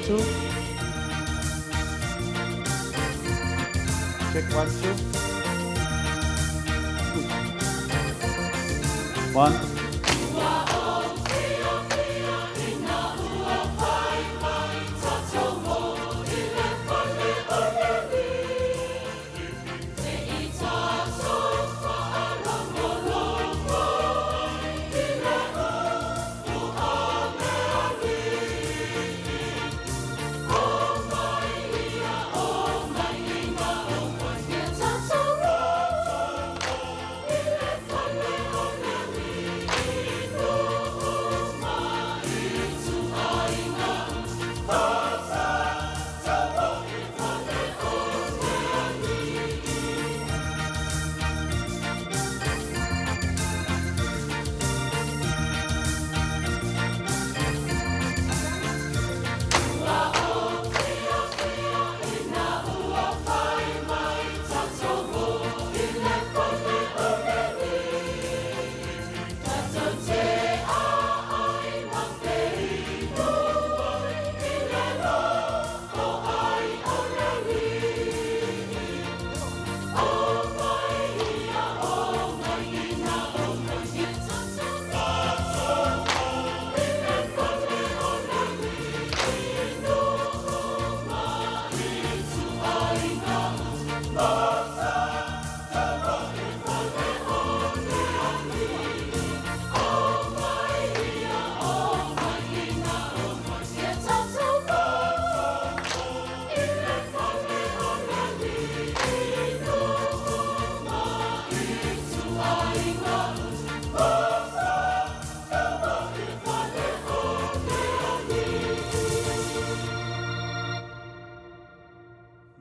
Two. Check 1, 2. 1.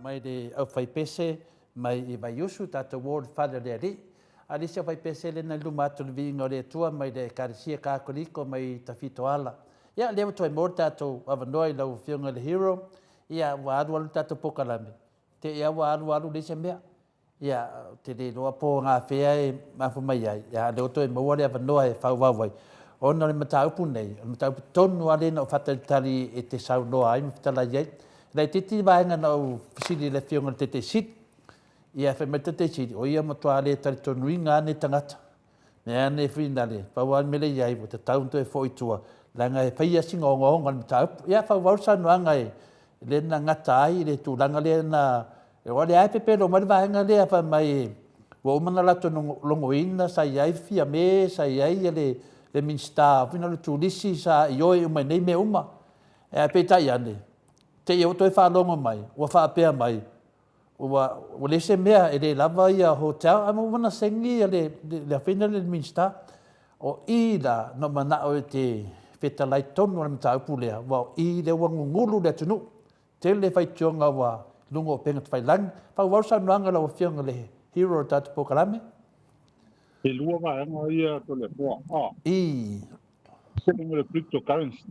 Mai de au fai pese mai I vai usu tata ward father de ri. Alisia fai pese le na luma atu le Viiga o le Atua mai de karisia kakoliko mai tafito ala. Ia leo toi mor tatu avanoi lau fionga le hero. Ia wa alu tatu pokalame. Te ia wa alu lisa mea. Ia te le loa po ngā whea e mafu mai ai. Ia leo toi mawari avanoi e whau wawai. Ona le mataupu nei. Mataupu tonu ale na o whataritari e te sau noa ai mwhitala iei. Lai titi vaenga na o fisili le fionga te sit. Ia whai mai te sit. O ia matua le tari tonui ngā ne tangata. Mea ne whina le. Pauan mele iai mo te taunto e fo itua. Langa e whaia singa o ngonga le mataupu. Ia whau wausa nuanga e. Le na ngata ai le tūlanga le na. E wale ai pepe lo mai vaenga le apa mai. Wa umana lato longoina sa iai fia me sa iai le minsta. Whina le tūlisi sa ioi umai nei me uma. E a peitai ane. Te iau toi whālonga mai, ua whāpea mai. Ua lese mea e le lava I a hotel, ama wana sengi a le whina le minsta. o ida no mana o te fetalai tonu na mta upulea wa i le wangu ngulu le tunu te le fai tionga wa lungo penga te fai lang pa warsa nuanga la wafionga le hero tatu pokalame e lua va ia to le po se le cryptocurrency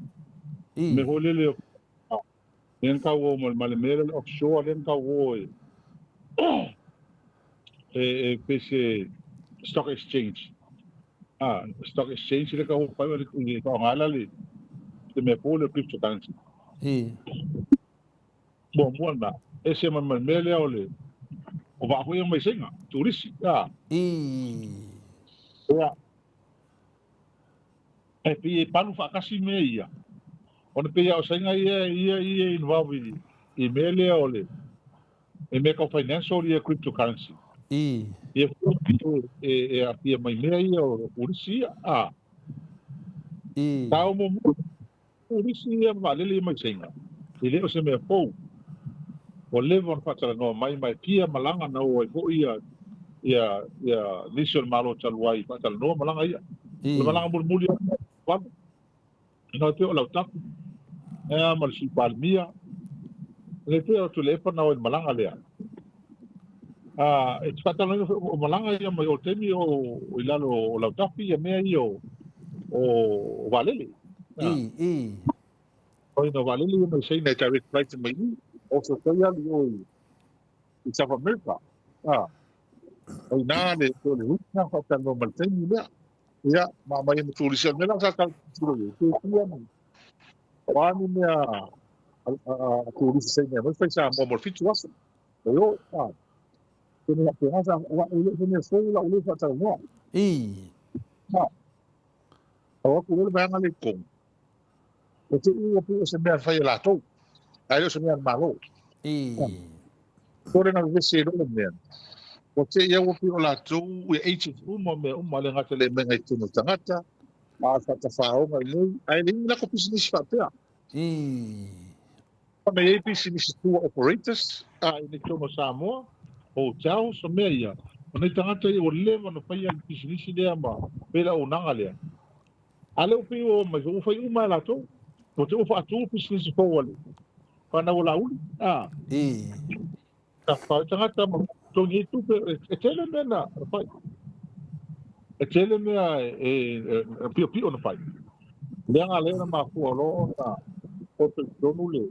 me hole le len ka wo mal mele offshore len ka wo pese stock exchange stock exchange le ka wo pa le ka ngala le te me po le cryptocurrency bon ba ese mal mele ole o va ho mai singa turisi ya e pi panu fa kasi me ia ona pe ia o singa ia involve i mele ole e me ka financial ia cryptocurrency e a pia mai mea ia o urisi tau mo urisi ia valele mai singa i leo se mea pou o levo na fatara no mai pia malanga na o i ia lison malo taluai fatara no malanga ia o malanga murmuli wad no te o lautapu mal si palmia le te o tulepa na o malanga lea e fatara no o malanga ia mai o temi o ilalo o lautapu ia mea ia o valele o no valele mai sei na direct flight mai o so te ia o i South America o na le to le na fa no mal temi mea ia ma mai mo tulisia mela sa ka tulu te ia wani mea tulisia mea foi sa mo fitu wasa yo te na te sa wa ile ne foi la ile fa ta no o ku le ba ngale ko o te ia pu se mea fa la to ai se mea malo ko na vese ro mea o te ia wo pio la tu we each mo me o male ngata le me ngai tunu tangata ma fa ta fa o ngai ai ni la ko business fa pea me e business tu operators ni tomo Samoa o tau so me ia o nei tangata i o leva no fa ia business le ma pela o nanga le ale o pio ma o fa uma la tu o te o fa tu business ko wale pa na o la uli ta fa tangata ma tongi tu e tele mena fai e tele mea pio na fai lenga lena ma fuolo na o te donule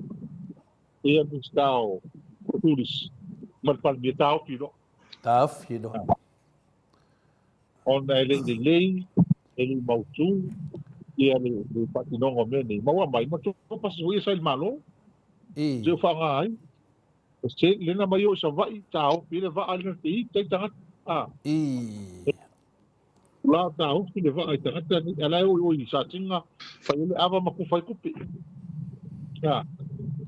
e a mistao turis mal palmi tao filo on ele mautu e ele patinongo mene ma mai ma to pasu ia sai malo je fa ngai se lena mai o sa vai tao pile va al ti te tanga la tao pile va ai tanga ni ala o i sa tinga fa ile ava ma ku fai ku pi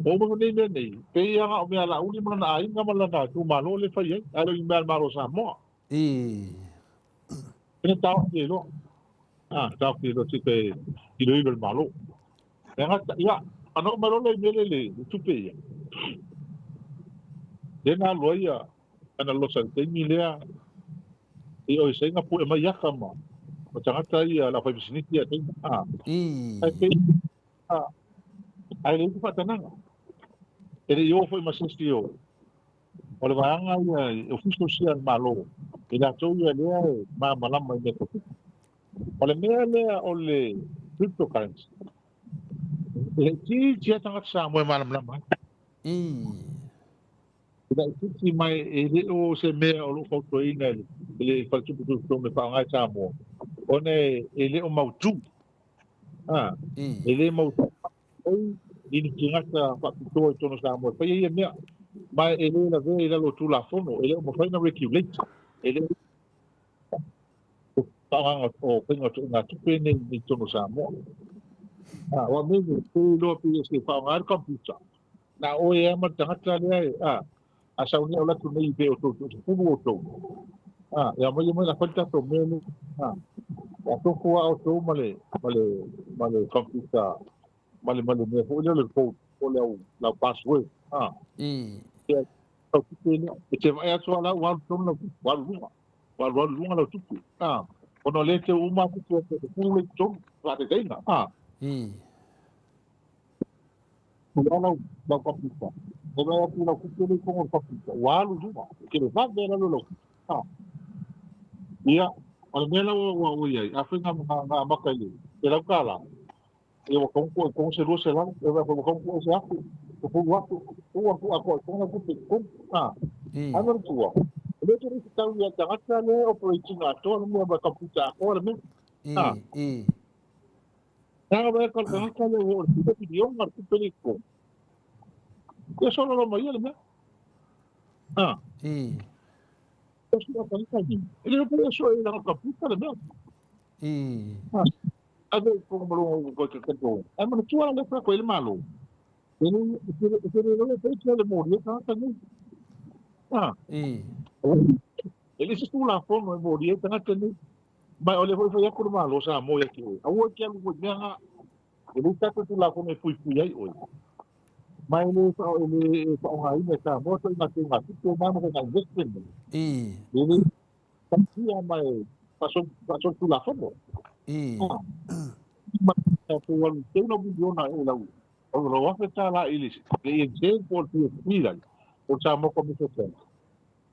o mo nei nei pe ia o me ala uni mana ai ngama la tu malo le fai ai ala i mal malo sa mo ene tao ki lo tao ki lo te i lo i malo ia ano malo le le tu pe ia dena loia ana lo san te milea e o senga pu e mai akama o tangata ia la fai bisiniti a te ai le fatananga ele yo foi masistio o le vanga ia o fiso sia malo e la to ia le ma malama ia ko o le mea o le cryptocurrency le ti tangata sa mo malama da iti mai ele o se me o lo foto ina ele fa tu me fa ngai Samoa one ele o mautu ele mautu ini ngata fa tu to no Samoa fa ia me mai ele la ve ele lo tu la fono ele mo fa na regulate ele fa o pingo tu na tu pene ni to no Samoa wa me tu lo pi se fa ngai computer na o e ma tangata le asa unia ola tu nei pe o to fu o to ya mo la falta to menu o to fu o to male computer male me fu le po o la password ya to te ne te vai a to la wa to no wa lu la tu Ono le te uma ku te le tu va te dei na. Kulala ba kapita. Ora ku la ku te ko kapita. Walu juga. Ke va vera lo. Ia, al mena o ia, Afrika ma makali. Era kala. Eu com se você lá, eu vou com se aku. Eu vou aku ku ano tua. Ele tu kita ia tangata le operating ato no ba kaputa ako le. Nang ba ka tangata le o tu video ngar tu peliko. Ko solo lo mai le. Eso lo tangata ni. Ele po eso era kaputa le. Ado ko mo ko te ko. Ano tua le ko ele malo. Ele não fez ele morrer também. Ele se pula fome morrer também. Mas olha foi a curva lo Samoa aqui. A outra que eu tinha ele está com lá fome fui aí hoje. Mas ele só aí né Samoa foi na tem aqui que mano com a veste. Ele tinha mais passou por lá fome. Mas o tem no vídeo na ele o lo afeta lá eles. Ele tem por mira. O Samoa começou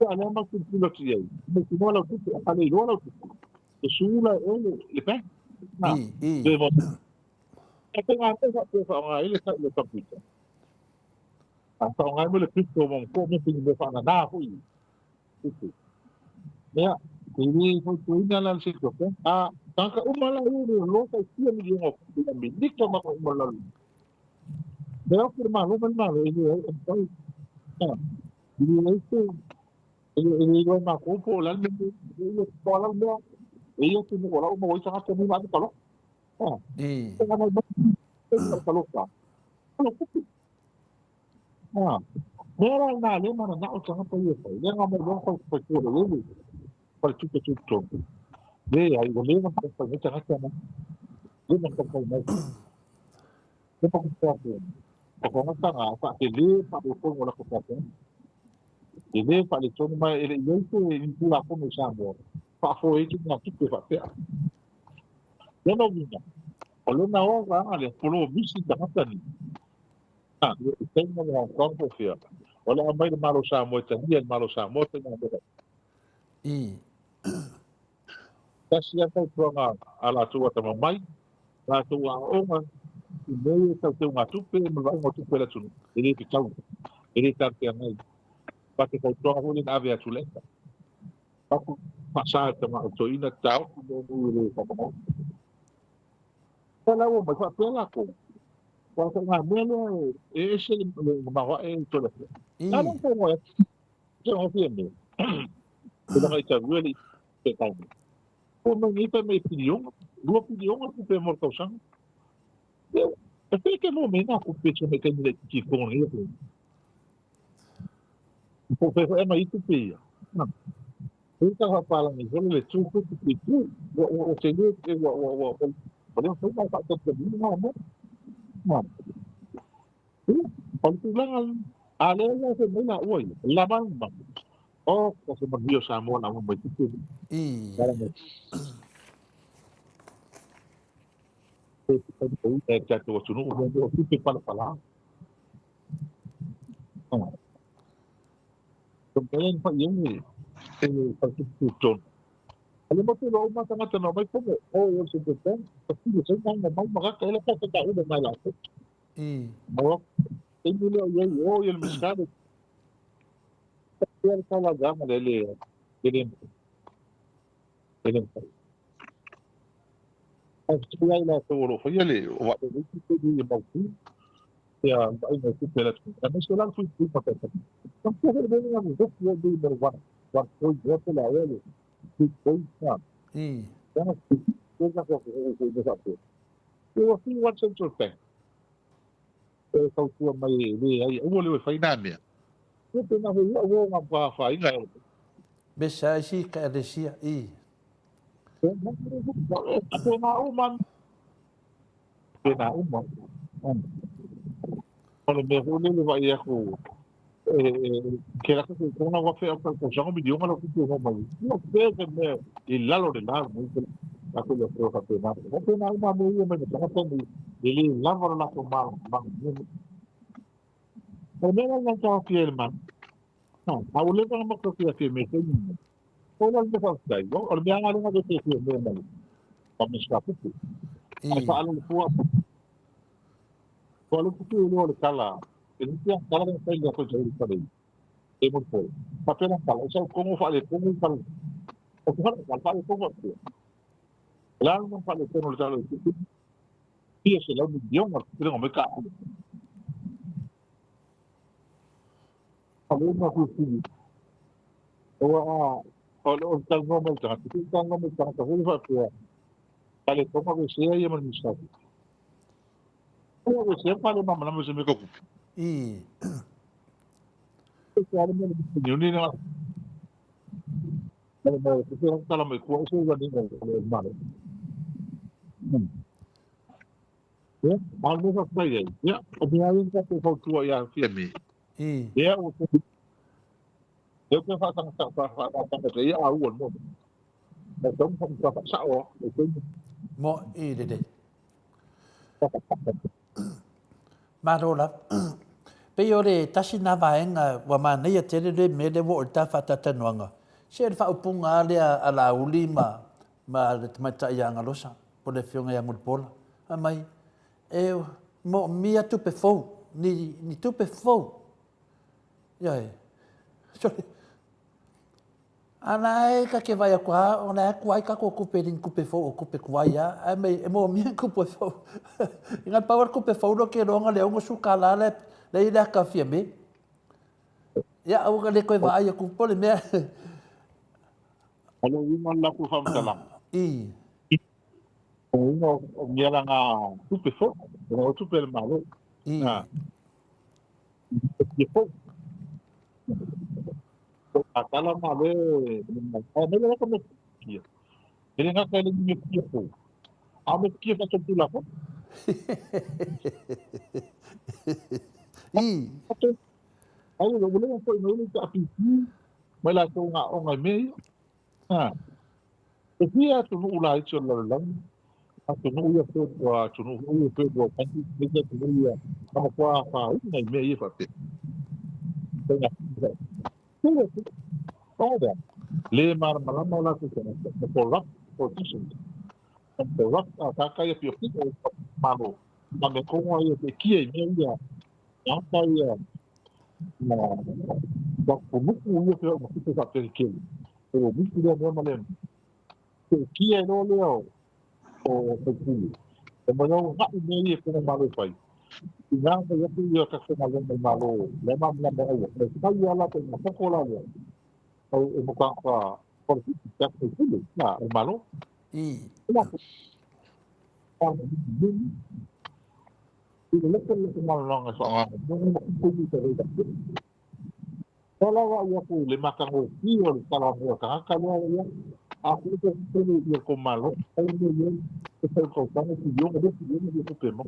a ana ma ku kilo ti ai me ki mola ku a le rola ku e sula le pe na de mo e te nga te fa nga ile sa le kapita a fa nga me le pito mo ko me ti me fa na hu i ya ni ko ina la se ko a ta ka umala lo ka ti mi ngo mi dikto ma ko umala de o firma lo man ma le ni ini lo ma ko po la ni ko la mo iyo ti mo la mo sa ka ni ma ko lo nga na ba ko lo ka mera na le ma na o sa ka yo ko le nga mo lo ko ko lo le pa tu to le ai go le ma ko ni sa ka na le ma ko ko na le pa ko ko na sa nga pa ke le pa ko mo la ko pa ele fale todo mas ele lá como chamou para foi que não que vai ter eu não vi olha na hora olha por o bicho da matani tem uma campo fia olha a mãe do malo chamou também malo chamou também se já foi para a la tua também mãe la tua oma e meio que tem uma tupe mas vai uma tupe lá tudo ele que tchau ele tá tendo para que foi para o na avia tuleta aku pasal sama so ina tau mo le pa mo pala mo pa pala ko pa sa nga mo e se le ma wa e to le na no ko mo je ho fi me ko na ita really te ta ko mo ni pa me opinion ko pe mo to sang e pe ke mo me na ko pe che me ke ni ki ko ni ko pe e ma itu pe Então, rapaz, ele tudo que o senhor podemos fazer uma coisa também, não. Kalau tu bilang ada yang sebenarnya, woi, laban bang. Oh, kasi mag-bio sa mo na mo ba itu. Jatuh sunu, udah itu pala. Kemudian Pak Yemi, Pak alam mo pero umasa nga tanong may po o yung sugatan kasi yung nang naman makakailan pa sa tao na malapit mo hindi mo yung miskado pero talaga malili ganun ang siyay na turo ko yali wakto dito yung mawti kaya ay na si pelat ano sila lang yung pagkakata ang siyay na nga mo dito yung number 1 wakto dito la yali foi sabe então eu já vou eu assim o centro tem eu sou tua mai aí o olho foi na minha eu tenho na rua eu vou para fai na besa si ka desia pena uma kalau me vou ele vai erro que la cosa que una guafe para el consejo me dio una cosa que no sé que me el lado de la muy la que yo creo que no tiene alma muy bien me está haciendo el lado la toma primero no estaba fiel man no abuelo no me creo que fiel me estoy todo el de falta yo olvidar algo que te fiel me para me escapar hasta algo todo que yo lo cala el día cada vez que yo estoy para ahí es muy fuerte papel en cala eso como vale como para o sea para como claro no vale como lo sí es el idioma pero me cago alumno justo o o tal no me trata si tal no me trata muy fácil vale como que sea y me dice como que sea para mamá no me se me coco I. claro me ni ni nada me se está me cuesta y ni malo ya algo va a ir ya o me hay que te faltó ya firme I. ya o eu que faço a que ia a rua no então vamos passar ó Mo i de de. Marola. Pe ore tasi na vaenga wa mana ia tere re me le wo ta fata tanuanga. Se fa upunga le a la ulima ma le tmata ia ngalosa. Po le fionga ia mulpola. Amai e mo mia tu pe fo ni tu pe fo. Ya e. Sorry. Ana e ka ke vai akua, ona e kuai ka ko kupe rin kupe fo o kupe kuai ya. E me e mo mia kupe fo. Inga power kupe fo no ke ronga le ongo sukala le ida ka fia me. Ya au ka le koe vai ku pole me. Kalau uma lá por favor tá lá I. uma minha lá na super fo o super malo I. ah depois a tala malo a me lá como que ele não quer ele me que fo a me que fa tudo lá fo I. aí eu vou lá foi no tá aqui mas lá com a meio ah o dia tu no lá isso lá tu no ia foi tu no ia foi do kan tu no ia como qua fa uma meio fa Olha, lemar malama la ku kana ko rap position ko rap ta ka ya pio pito malo na me ko ya te ki e me ya ya ta ya na ba ko mu ku yo ko mu ku ta te ki o mu ku ya no male te ki e no le o te ki e mo no ha me ye ko malo pai ina ba ya ku yo ka se malo le ma la me ya ta ya la te na ko la ya o mo ka por ya te ki na malo I. Kalau aku lima kali kilo kalau aku kalau ya aku itu dia komalo kalau dia itu kau itu dia itu tema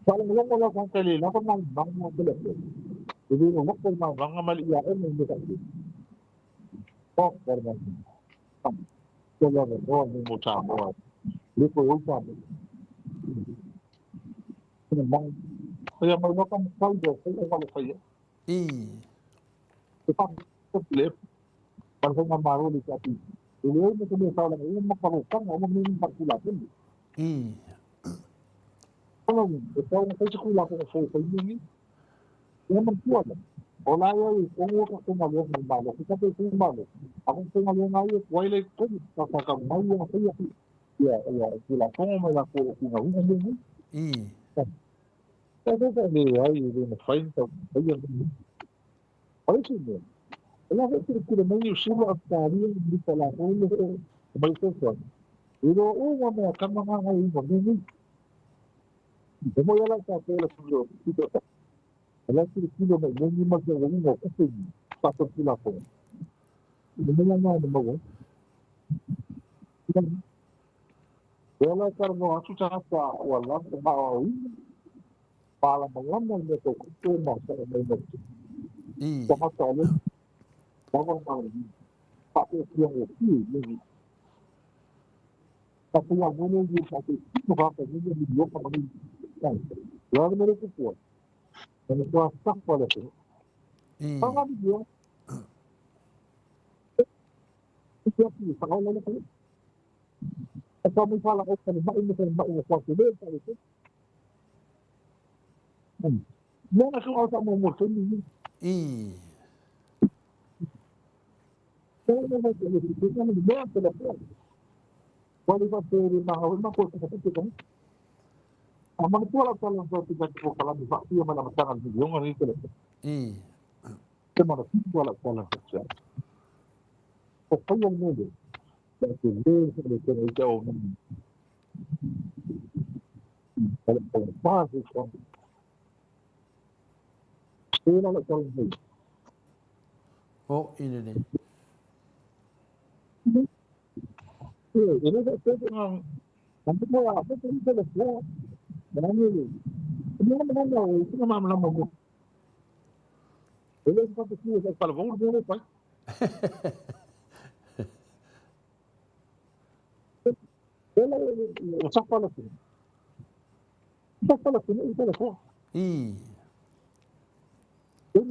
kalau kalau kan kali lah kan bang boleh jadi nak bang amal ya ini kita oh karena kalau orang mau cakap dia kau lupa bang saya mau makan kaldo saya kalau saya I. tetap boleh kalau nggak malu di sapi ini itu misalnya ini makan ngomong ini 40 I. kalau saya sekolah aku foto ini memang kuat Ola yo como que malo malo kita tu malo aku tengo yo ngayo kuai ko ka mai yo saya ya ya sila como me la ko una una I. todo que le hay de una fainta oye oye la gente que medio solo hasta bien de la gente como eso pero uno me acaba más ahí por mí como ya la está todo la kilo me ni más de uno que pasa por la foto no me llama de nuevo wala karno asu hasta wala ma para malam me ko ko ma sa me Sama sekali, orang tahu tak yang lebih. Tapi yang mana dia satu itu apa ini dia apa ini kan? Lalu mereka kuat. Dan kuat tak pada itu. Kalau dia siap ni, kalau lalu tu, kalau misalnya orang ini kuat dia itu. Dia nak orang sama mungkin ini. Kalau mereka itu kan dia terlepas. Kalau kita memang kuat seperti itu. Aman tu lah kalau kita kalau difakti yang mana macam ni, yang mana itu. Kemana tu kalau saja. Apa yang ni? Tapi dia kalau jauh ni. Kalau pas itu. Dia nak kalau ni. Oh, ini ni. Ini saya tengok. Nanti apa tu kita lihat. Mana ni? Ini mana lama. Ele está aqui, ele fala, vamos ver o pai. Ele só fala assim. Só fala assim, ele fala só. Ele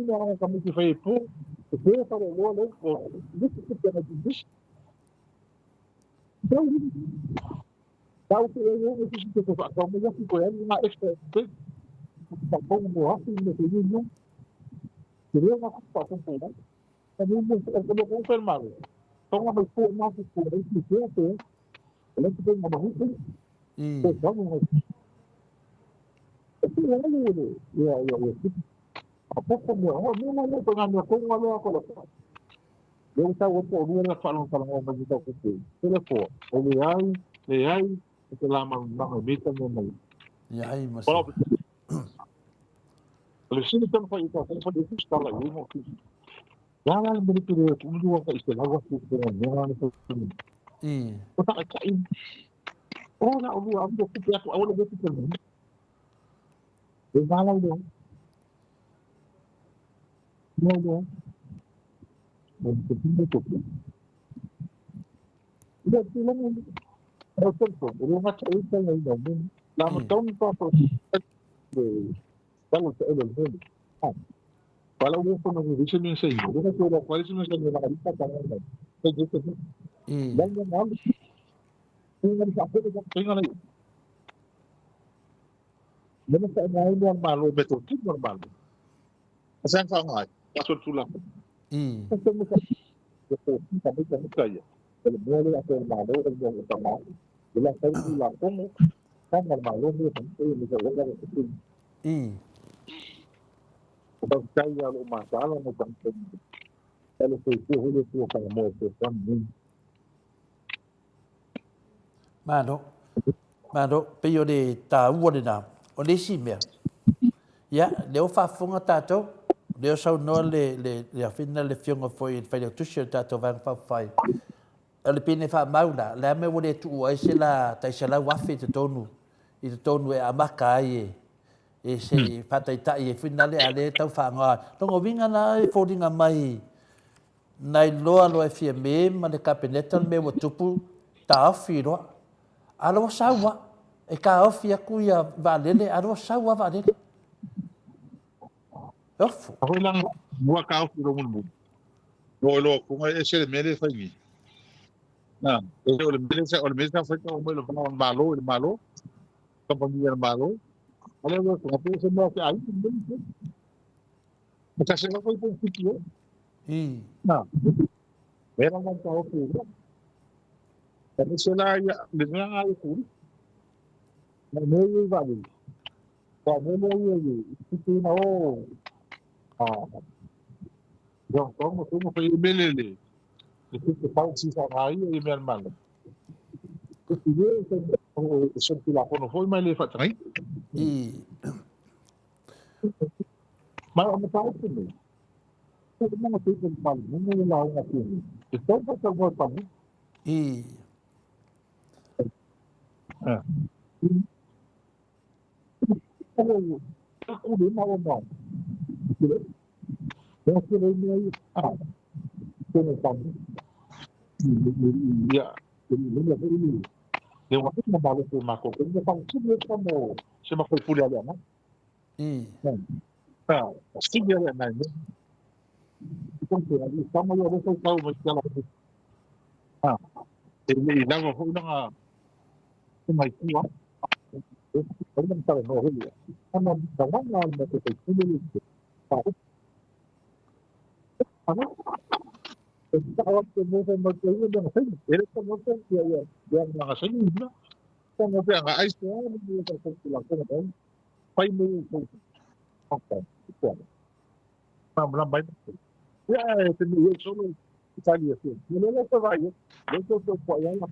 não é como que foi, pô. Ele falou, não, pô. Isso que tem aqui, bicho. Então, dá o que eu fiz que eu faço. Mas eu fico ele, uma extra. Tá bom, eu acho que não. Seria uma situação por aí. Eu vou confirmar. Então, uma pessoa não se for, ele se sente, ele tem uma barriga. Então, a pouco não pegar minha coisa, mas não colocar. Eu estava ouvindo falando mas então que ele for, ele aí, que lá uma meta mesmo. E aí, mas Ele se não tem para isso, tem para isso está lá, eu não fiz. Já lá me retirei, como eu vou isso lá, eu fiz com a minha não. Eu estava caindo. Olha, eu vou ficar, eu vou ficar. Eu vou lá não. Não. Eu vou sair também não. Lá no tão para kalau saya lebih, kalau dia pun masih bisa menjadi, dia sudah kualitas menjadi orang kita kan, begitu. Dan yang lalu, tinggal satu kita tinggal lagi. Jadi saya mahu yang malu betul, tidak malu. Saya sangat, pasal tulang. Saya mesti betul, tapi saya kaya. Kalau boleh aku malu, saya tak malu. Bila saya tulang pun, saya malu dia sampai misalnya itu. Então, saya masalah macam tu. Kalau saya boleh tu kalau mau tu Mano, pio de ta uore na. O le si mea. Ya, leo whafunga tātou. Leo sau noa le awhina le fionga foi whai leo tusi o tātou vang whawhai. O le pine wha mauna. Le ame wole tu ua ese la taisala wafi te tonu. I te tonu e amaka ai e se whataitai e whinale a le tau whangoa. Tongo winga na e whoringa mai. Nai loa loa e fia me, ma le kapeneta me wa tupu ta awhi roa. Aloha saua. E ka awhi aku ia waalele, aloha saua waalele. Ofu. Ako lang buat kau kira mun. Lo kung ay ese mele fa ni. Na, ese o mele fa ko mo lo malo. Companhia malo. Olha lo ko po se mo ka ai. Kasi ko po fikir. Na. Meron man tao ko. Tapi sila ya dengan ay ko. Na meyo ba ni. Ko mo yo itu na o. Então, como foi o belele? E que fala se aí e minha irmã. O senhor lá não foi mais leva também? Mas não fala assim. Não tem que falar, não lá uma coisa. Então, você vai para mim? Eu cuidei mal não. Kaya sila niya kung sabi, iya, ini. Yung wakit na balo po mako, kung pang sige ka mo, siya makapula yan, ha? Sige yan na yun. Kung siya, sama yung sa tao, mas kala ko, ilang ako nga, may kuwa, ang tao mo, ano, dawan na, nakapagpili, ano, tawag ko mo sa magkayo ng sayo. Ito mo sa yung mga sayo na. Kung mo ang ayos na, hindi ko sa sila ko na. Pay mo yung okay. Ito. Mamlambay na. Yeah, ito mo yung solo. Itali ito. Wala na sa bayo. Ito po yan.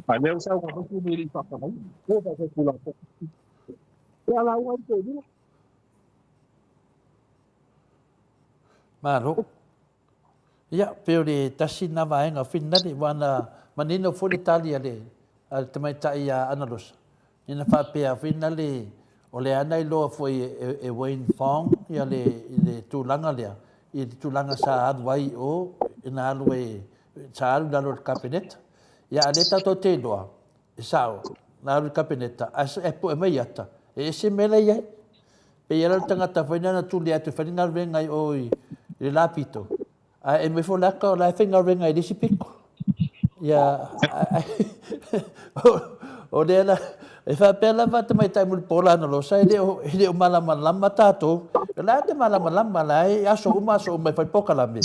Ano sa ako kung hindi pa ka. Ito sa kulang ko. Kaya lawan ko din. Maro. Ya, pero de tasi na vaenga finna de wana manino fo Italia de al tamai tai ya analos. Ina fa pe finna le ole ana lo foi e Wayne Fong ya le tulanga le i tulanga sa adwai o ina alwe sa al dalo cabinet. Ya aleta to te doa. Sao na al cabinet as e po e mai ata. E se mele ya. Pe ya tangata faina na tu le atu faina venga oi le lapito. E me foi lá que lá finga venga desse pico. Ya o dela e fa pela va mai tai mul pola no lo sai de o malama tato. La de malama la e aso uma so mai fa poca la me.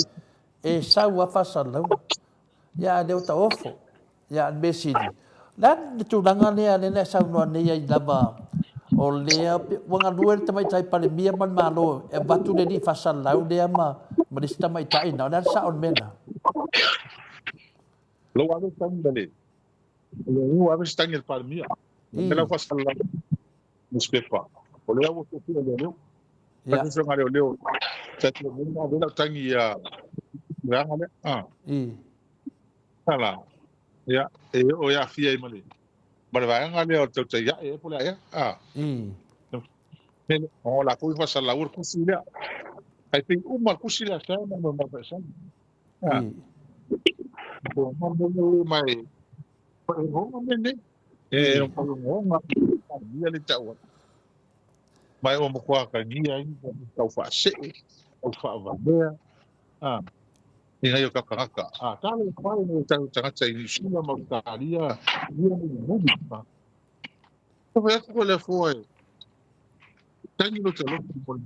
E sa wa fa salão. Ya de o ta ofo. Ya besidi. La tu langa le ne sa no ne ya lava. O lea wanga luer tamai tai pale mia man malo e batu de di fa salão de ama. Merista mai tai na dan sa on mena. Lo hago tan dali. Lo hago tan el palmia. Me la faz falar nos pepa. O le hago que le leo. Tapi so ngale leo. Tapi mo na vela tan ya. Ya ngale. Sala. Ya, o ya fia mali. Bara va ngale o te ya e pula ya. O la ku fa sala ur kusila. Ai ping uma kusila sa na mo ma fa sa. Kung ano may pag-ihong din eh pag-ihong niya litaw may umukwa ka niya ikaw fa se o fa va ngayon kakaka talo pa yung tanga sa sila magtalia niya mo ba so kaya ko le foi tanyo sa lo por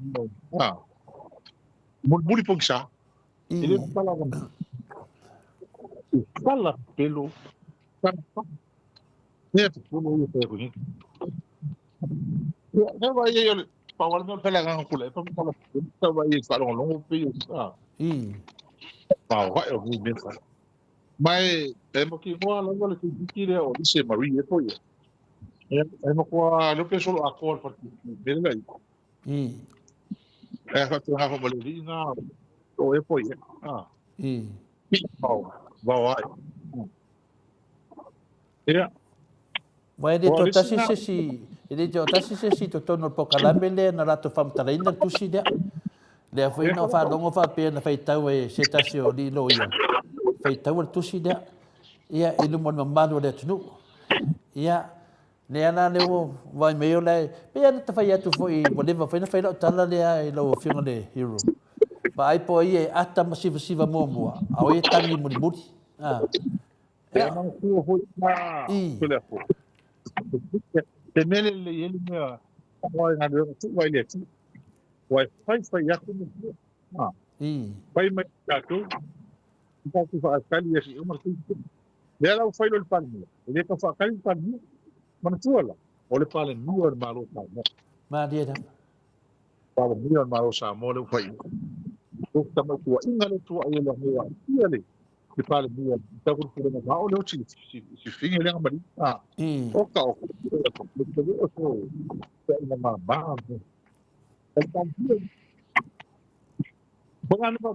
mo muli pong siya ele pala pala peloเนี่ยผมรู้อยู่คนนี้เนี่ยว่าเยอะปาวน์เป็นอะไรกันคุณเลยผมบอกว่าว่าอีกฝั่งลงไปอยู่ป่าวว่าอยู่ไม่เป็นไม่แต่เมื่อกี้ว่าเราก็เลยคิดเลยว่าดิฉันมารีเอฟอยู่เนี่ยเมื่อกี้ว่าเราเป็นส่วนอักขระพัดเป็นอะไรเขาจะหาความรู้ดีนะโอ้ยพออยู่ป่าวว่าเนี่ย Mai de to tasi sesi, de to tasi sesi to tono pokalambe le na rato famtaraina tusi de. Le foi no fa longo fa pe na fai tau e se tasi o li lo ia. Fai tau tusi de. Ia ilu mon mamado de tunu. Ia ne ana le o vai meio le. Pe ana ta fai atu foi whatever foi na fai lo tala le ai lo finga de hero. Ba ai po ia ata masiva momo. Au e tangi muri muri. Ia não foi na telefone. Temele le ele me vai na deu tu vai le tu vai fai ya como vai me tu então tu faz cali e uma coisa dela fai lo palmo ele que faz cali palmo mas tu olha olha para melhor malo palmo Ma dia da para melhor malo Samoa lo fai tu também tu ainda tu aí lo vai ele que fala melhor então por exemplo mal eu te se fim ele é amari o tal uma base então bukan apa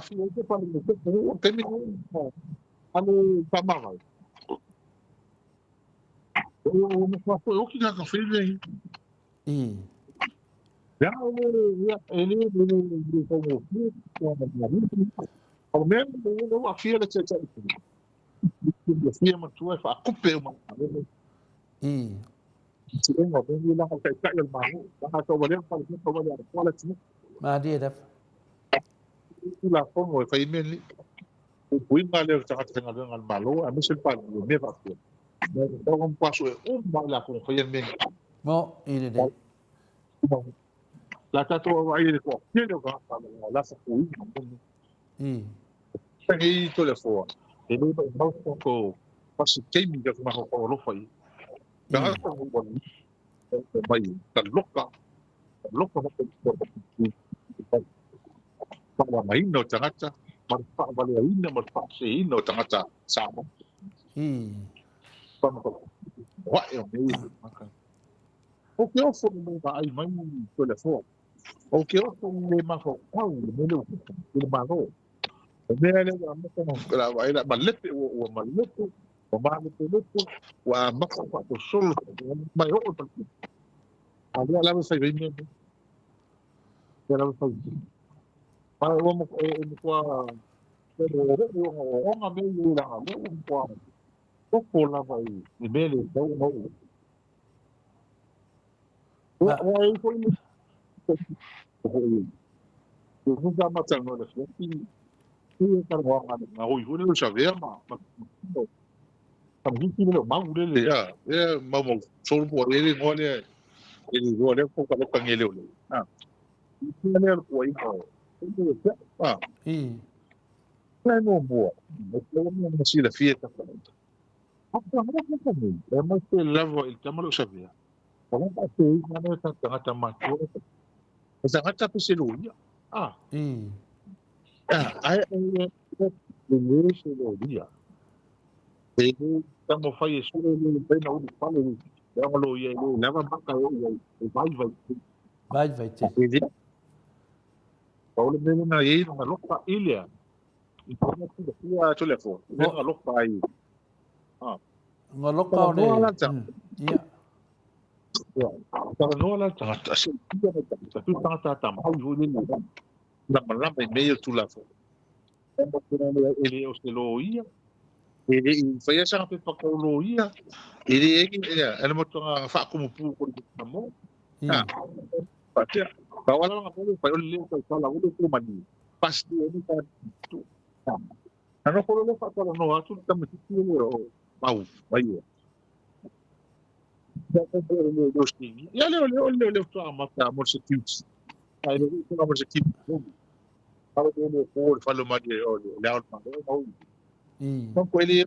filho para o terminou ano pamal o não foi o que já fez aí Ya ele como ao menos não afia da tchau afia mas tu é fa cupe uma I. se tem uma bem lá que cai o malu lá to vale para que to vale para que Ma dia daf. lá como foi men o bui vale já que tem alguém al malu a mim se para o me va então um passo lá como foi men Mo i de. lá tá to aí ele ko ele vai lá se foi I. Pagi telefon. Ele mau ko pasi kemi ka ma ko lo fai. Ka ko mo mai ka loka mo ko mai no tangata mar pa vale ina mar pa se ino tangata sama. I. Pa ko wa e me maka. O que eu for mo ba ai mai telefon. O que eu for me ma ko au me lo ma no. Mele wa mako la wa ila malete wa malete wa malete lutu wa mako pa to solo ma yo pa ala la sa vini la sa pa wa mo ko pero o nga me la mo ko la va i mele to no wa Ma wa ko ni ko ga ma tang no la ki ka wa nga o yu no sa ve ma tam hi ki no ma u le ya ma mo so po le ngole ele olha com o canhele olha ah ele foi ah I. não não boa eu não sei da fiesta é mais que leva ele chama lo sabia como passei na noite tanga matou mas a gata pisiluia ah I. aí ele se lo dia ele estamos faz isso ele bem na onde fala ele lo ia ele leva banca ele vai Vai vai te. ele Paulo mesmo na aí na louca ilha então tudo aqui a telefone ele na louca aí ah Ngoloka para o le. não lá Ia. para não lá tá assim tu tá mal juli na malamba e-mail tu lá ele os lo ia ele foi essa que para lo ia ele ele moto fa como pu por mo ah I. pasti kalau orang apa pa ele kalau udah tu mani pasti ini kan tu ano ko lo fa para no asu tá muito mau vai e olha só a moça cute aí ele tem uma moça cute fala dele por fala mais de olha olha não I. então com ele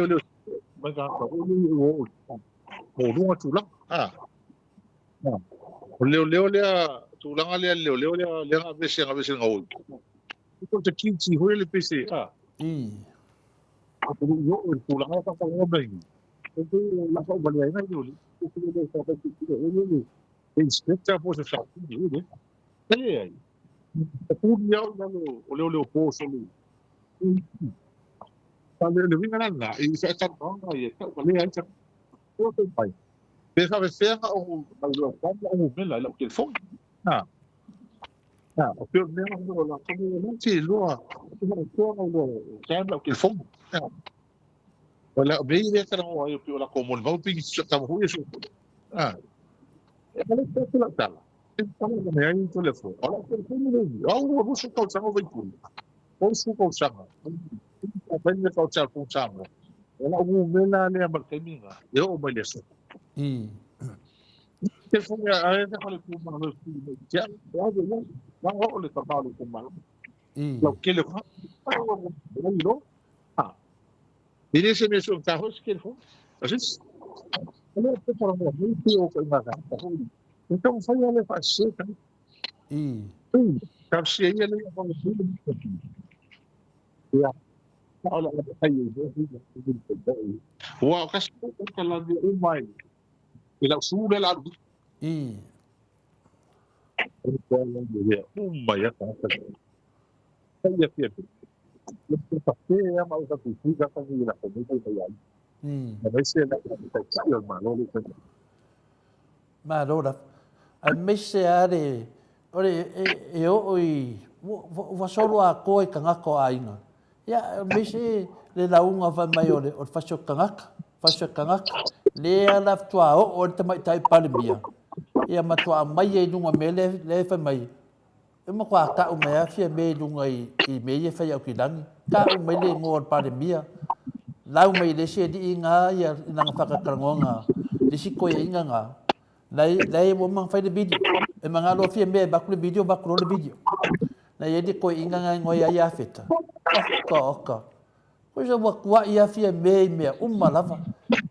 olha mas a ele o não tu lá ah olha tu lá olha a ver se não então te cute ele pense ah I. eu tu lá tá falando bem itu lá só olha aí ele ele só tá ele esquece a voz chato ele ele tudo olha o poço ali quando ele vinha lá e já está bom aí ali aí já tudo bem deixa ver se o o bela o que ele foi ah o que mesmo lá como não se lua o que ele foi olha bem ele era o que lá como não tem que estava ruim isso ah ele está lá tá então ele aí o telefone olha o telefone eu vou chutar o sangue vai por ou chutar o sangue vai causar com sangue ela o mela le markeminga eu o melhor I. telefone aí já falei com o mano já não olha para falar com o mano I. lo que ele faz não ah ele se me solta hoje que ele foi a gente ele foi para uma muito eu foi uma então foi ele fazer I. طب هي اللي olha هو كشف الذي أمي إلى سورة الأرض I. أمي هي هي ما أوصل في كذا كذا كذا I. ما بس لا تتكلم ما لو Ma ro da. ai mese are ore e o i wa solo a ko ka ngako ainga ya mese le launga va mai ore o faso kangaka le ala tua o te mai tai palimia ia matua mai e nunga mele le fa mai e mo kwa ka o mai afia me nunga i me e fa ya ki langi ka o mai le ngor palimia lau mai le se di nga ia nanga whakakarangonga le si koe inga nga lai mo mang fai le video e manga lo fia me bakule video bakule le video na ye di koe inga nga ngoi ai afeta oka ko se wa kwa ia fia me lava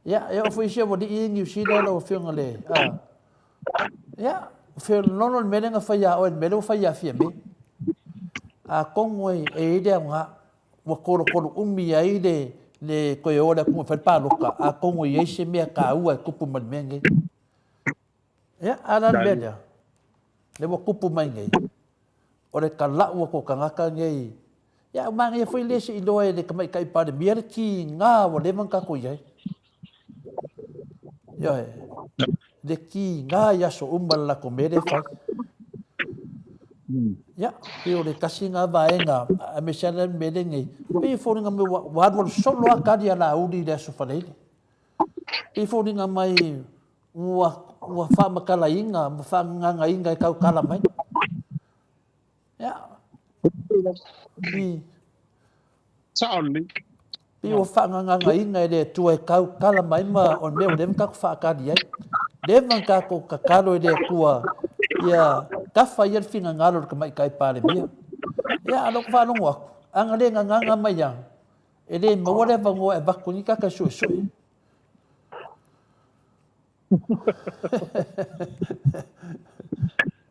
ya e foi se mo di ingi si le lo fia ngale ya fia nono me nga fai ya o me lo fai ya fia me a kongoi e de nga wa koro umi ai le koe ora kuma whaiparoka a kongo i eise mea ka ua kupu mani mea ngai. Ia, aran mea lea. Le wa kupu mai ngai. Ore ka lau ko ka ngaka ngai. Ia, maa ngai whai lese i loa e le kamai kai pare mea re ki ngā wa le manka ko iai. Ia, le ki ngā yaso umala ko mere whai. Ya, pero le kasi nga vaenga a me sala mele ngai. Pe fori nga me wadwal solo akadi ala udi le sufalele. Pe fori nga mai wa fa makala inga, fa nga inga kau kala mai. Ya. Pi Sauli. Pi wa fa nga inga le tu e kau kala mai ma on me dem ka fa akadi ai. Devan ka ko kakalo le kua ia kafa ia finga ngalo ka mai kai pare mia ia alo fa no wa anga le nga mai ya ele mo wale va ngo e bakku ni ka su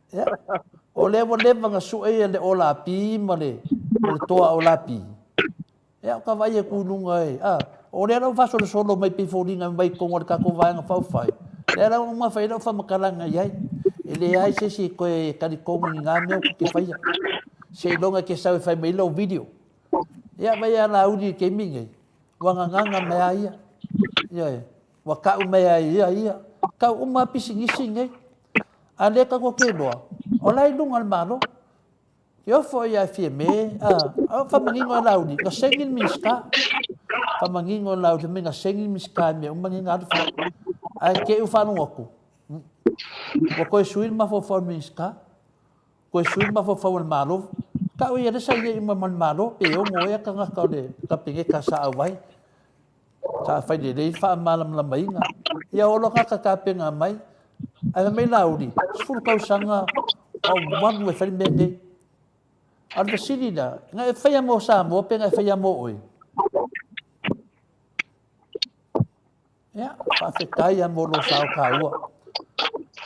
ya ole va su e le ola pi male le toa ola pi ya ka vai e kununga e ole no fa solo mai pi folinga mai ko ngor ka ko vai nga fa fai era uma feira fa makalanga yai ele ai se ko kali ko ngā mea ke fai se longa ke sa fai mai lo video ya vai ala udi ke mingi wanga nganga mai ia ya wa ka mai ia ka uma pisingi ale ka ko ke loa olai lunga malo yo foi a firme fa mangingo ala udi ka sengin miska fa mangingo ala udi minga sengin miska me manginga fa ai ke u fa no aku ko suil ma fo formiska ko suil ma fo fo malo ka o ia sa ia ma malo pe o mo ia ka ka le ka pinge ka sa vai sa fai de fa malam la mai nga ia o lo ka pinga mai ai mai laudi sul ka sanga o wan we fai mende al vesilida nga fai mo sa mo pe nga fai mo oi ya fa se kai mo lo sa ka ua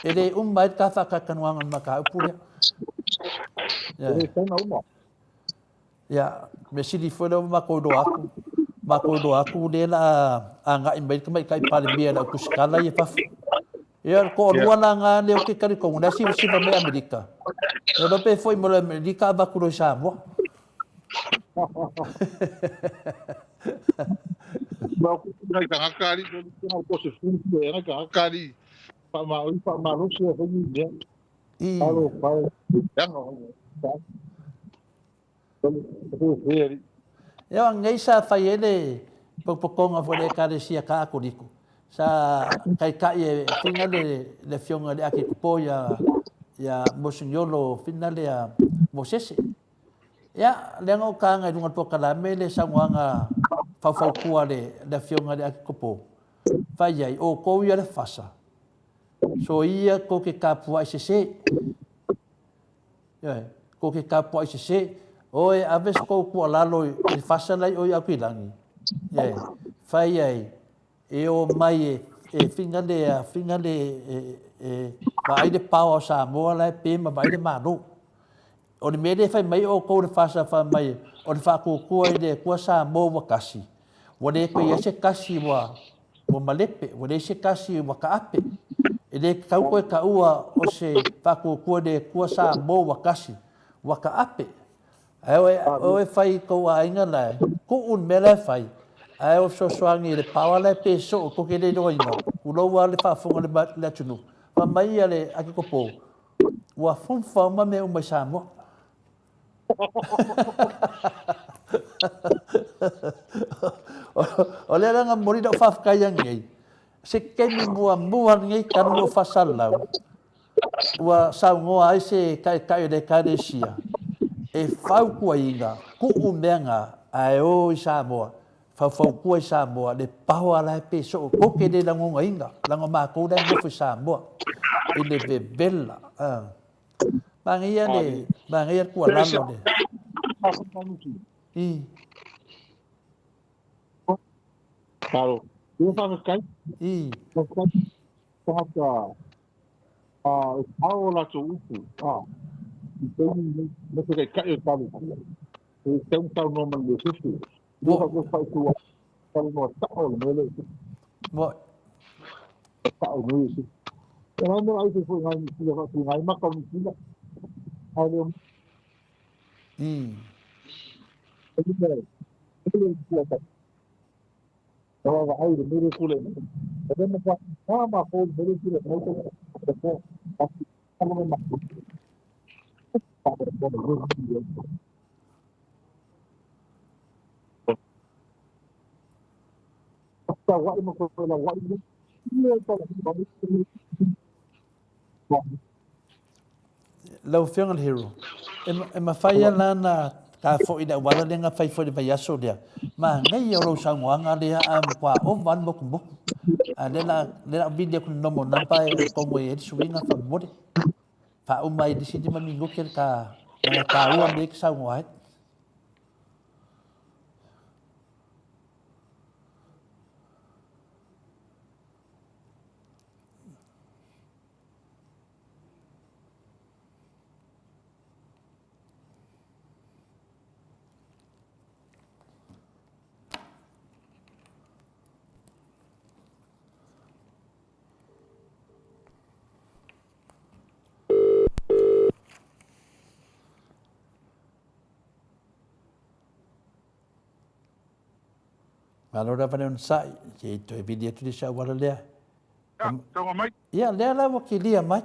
ele mai ka fa ka kanuangan maka upule ya me sili foi lo mako do aku le la anga mai ka mai kai pale mia la ku skala ye fa ya ko ruana nga le ke kari ko na si ba me amerika e do pe foi mo le amerika ba ku ro sa mo ba ku ngai ka kari do ko se fu na ka kari pa ma ro se ho ni ya alo pa ya no ya ngai sa fai ele pokonga fo le kare sia ka ko diku sa kai e finale le fionga le aki ko ya mosignolo finale ya mosese ya le ngo ka ngai dunga to kala mele sa nganga fa kuale le fionga le aki ko fai ai o ko ia le fasa so ia ko ke kapua se ko ke kapua se oi aves ko ku lalo i fasa lai oi apilangi fai ai e o mai e fingale vai de pau sa mo lai pe ma vai de manu o ni mede fai mai o ko de fasa fa mai o fa ku de ku sa mo wakasi o de ko ia se kasi wa o malepe o de se kasi wa ka ape ele kau koe ka ua o se whaku kua de kua sa mō wakasi, waka ape. Oe whai kou a inga lai, ko un me lai whai. Ai o so soangi le pawa lai peso o koke le roina, uloua le whaafunga le tunu. Wa mai ale aki kopo, ua fonfauma me uma Samoa. O le ranga mori da whafkaya ngai. Se kemi mua ngai kanu mo whasalau. Ua saungoa ai se kai de karesia. E whau kua inga, ku umenga ai o i Samoa. Whau kua i Samoa, le paho ala e peso o koke de langonga inga. Lango mākou da ngofu Samoa. I le vevela. Mangia le, mangia kua lalo le. I. Claro. Eu faço cai. I. Ao lá tu upu. Então, não sei que eu falo. Então, tal nome do sítio. Eu faço tu falo no tal nome. Mo. Tal nome. Eu não aí foi ngai mas como tinha. Aí I. Então, aí o meu cule. Eu não faço nada por meu cule. Lau whianga hero. E ma whaia lana ka fo i da wala lenga whai fo i vai aso lea. Ma ngai oro sangoanga lea kwa o van moku moku. Lela video kun nomo nampa e kongo e suinga wha mori. Wha umai disi di mamingo kere ka nanga ka ua me ki sangoa he. Malora pane un sai, che to e video tu di sa wala lea. Tama mai. Ia lea la wakilia mai.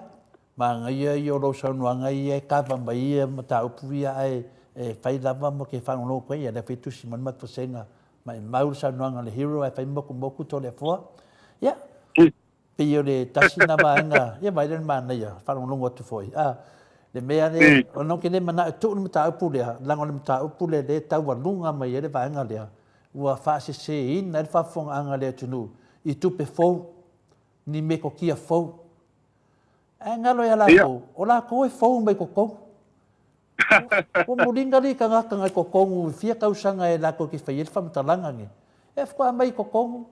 Ma ngai i oro saunuanga i e kava mai e mata upu ia e whai lava mo ke whangono koe ia le whetusi man mat pasenga. Ma e mauru saunuanga le hero e whai moku moku to le fua. Ia. Pe i o le tasi na vaenga. Ia vai ren mana ia. Whangono atu foi. Le mea le. O no ke le mana e tuk ni mata upu lea. Lango le mata upu le tau walunga mai e le vaenga lea. Ua whaase se ina e whafonga anga lea tunu. I tupe fau. Ni me ko kia fau. E ngalo e lako. O lako e fau mai kokou. O moringa li ka ngaka ngai kokongu. Fia kausanga e lako ki whai e whamatalanga nge. E whakua mai kokongu.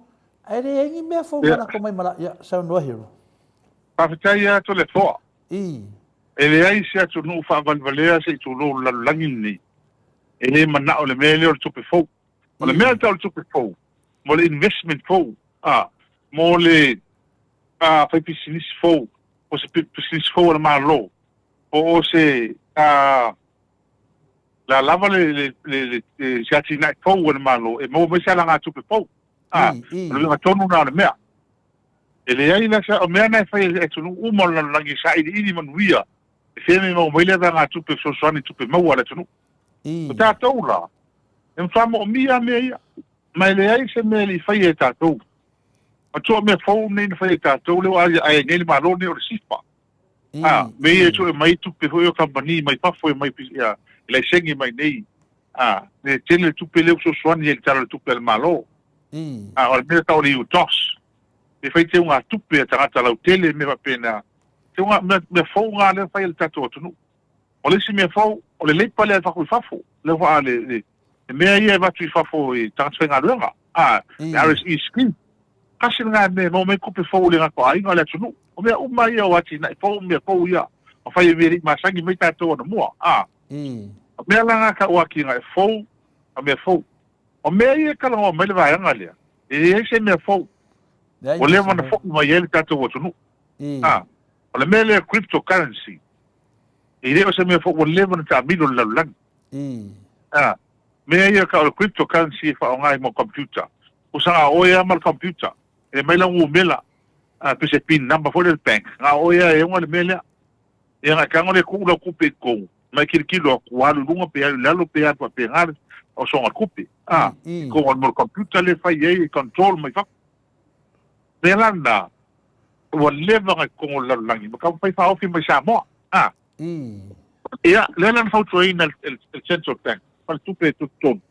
E re engi mea fau mana ko mai mala. Ia, sao noa hero. Pawhitai a to le foa. I. E le ai se atu nuu whavalvalea se i tu lo lalangin ni. E le mana o le mele o le tupe fau. O le mea tau le tupe fau. Mo le investment fau. Mo le whai pisinisi fau. O se pisinisi fau ala maa lo. O se la lava le siati nai fau ala maa lo. E mo me se ala ngā tupe fau. O le ngā tonu na le mea. E le ai la sa o mea nai whai e tunu umo langi sa ini manuia. E whiame mau meile da ngā tupe sosoani tupe mau ala tunu. O tātou la. E mwhamo o mia mea ia. Mai le ai se mea li whai e tātou. A tua mea fau nei na whai e tātou leo ai ngei maa lo nei o le sipa. Mei e tue mai tupe hoi o kampani, mai pafo e mai pisia. E lai sengi mai nei. Ne tele tupe leo sosoani e le tala le tupe al maa lo. O le mea tau le iu tos. E whai te unga tupe a tangata lau tele me wapena. Te unga mea fau ngā leo whai le tātou atunu. O le si mea fau, o le leipa lea whakui fafo. Leo wha le e mea ia e watu i whafo i tangata whenga luenga. RSE screen. Kasi ngā mea mo me kupe fau le ngako ainga le atunu. O mea uma ia o ati na i fau mea fau ia. O whai e veri masangi mei tātou ana mua. O mea langa ka uaki ngā e fau, a mea fau. O mea ia kalango mai le vaianga lea. E se mea fau. O lea mana fau mai ele tātou atunu. O le mea lea cryptocurrency. E leo se mea fau o lea mana tā mino lalulangi. Mea ia ka o le cryptocurrency e whao ngai mo computer. O sa oe ama le computer. E mai langu mela. Pese pin number for the bank. Nga oe e unga le mea lea. ia nga kanga le ku lo kupe ko mai kilo ku alu lunga pe lalo pe apa pe ngar o so nga kupe ko on mo computer le fai e control mai fa belanda o leva nga ko la langi ma ka fai fa ofi mai Samoa ia le lan fa train el central bank pa tupe tutton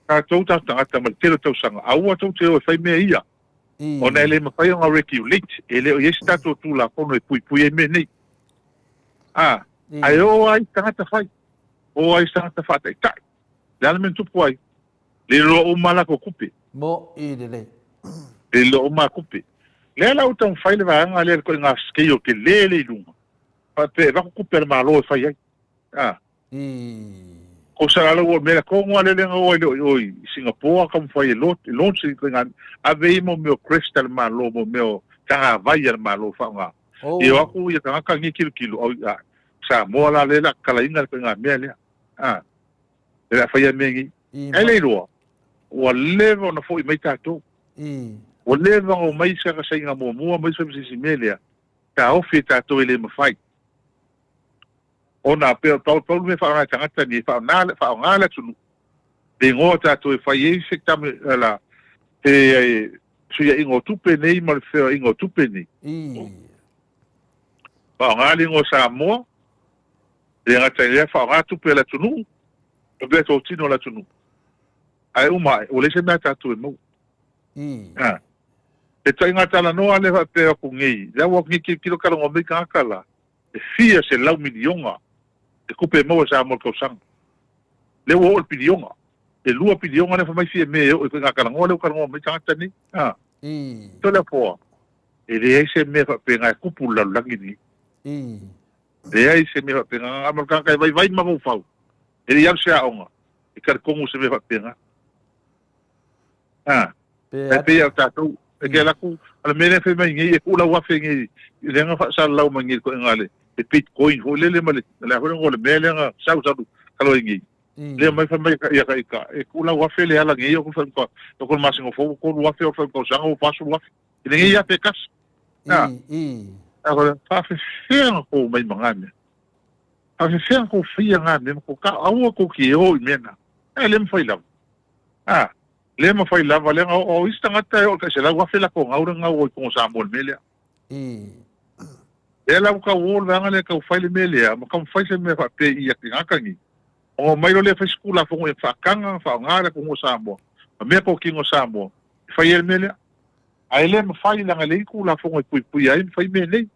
ka tota tanga mal telo tau sanga aua tau teo fai me ia ona ele ma fai nga regulate ele o yesta to tu la kono e pui e me nei ai o ai tanga fai o ai tanga fa tai tai dal men tu poi le lo o mala ko kupe mo i le lo o ma kupe le la utan fai le va nga le ko nga skio ke le lunga pa pe va ko kupe ma lo fai ai ko sa la o me ko ngwa le nga o Singapore kam fai lo si nga ave mo me crystal ma lo mo me tanga vai ma lo fa nga e o ku ia tanga ka ngi kilo o Samoa la le la kala inga ko nga me le le fai me ele ro o levo na foi mai tato o levo o mai sa ka singa mo mai sa si melia ka o fi tato ele me fai ona pe tau me fa na tanga ni fa ngala tunu de ngota to fa ye se tam la su ya ingo tupe nei mal fe ingo tupe ni fa ngali ngo Samoa de ngata le fa nga tupe la tunu o be to tino la tunu ai uma o le se mata tu mo e tai ngata la no ale pe ku ngi la wo ngi kilo kala ngo me kala e fia se lau milionga e kupe mo sa mo ko sang le wo pilionga e lua pilionga ne fa mai fia me o nga kala ngo le kala ngo me kanga ni to le po e le se me fa pe nga kupu la langi ni e ai se me fa pe nga amal ka kai vai ma mo fa e ya se a onga e kar kongu se me fa pe nga pe ya tato e ke la ku ala mene fe mai ngi e ku la wa fe ngi le nga fa sa la ma ngi ko ngale e bitcoin ho le male la ho ngole mele nga sa kalo ngi le mai fa mai ya ka e ku la wa fe le ala ngi ko fa ko mas ngo fo ko wa fe o fa ko sa ngo pasu wa le ngi ya te kas agora fa fe ko mai mangane a fe ko fia ngane ko ka au ko ki o mena le mfai la le ma fai lava le o istanga ta o ka se la wa fe la ko ngaura nga o ko sa mo mele ela ka wol vanga le ka fai le mele ma ka fai se me fa pe ia ki ngakangi o mai lo le fa skula fo e fa kanga fa ngara ko sa mo me ko ki ngo sa mo fai le mele ai le ma fai la le ku la fo e pui ai fai mele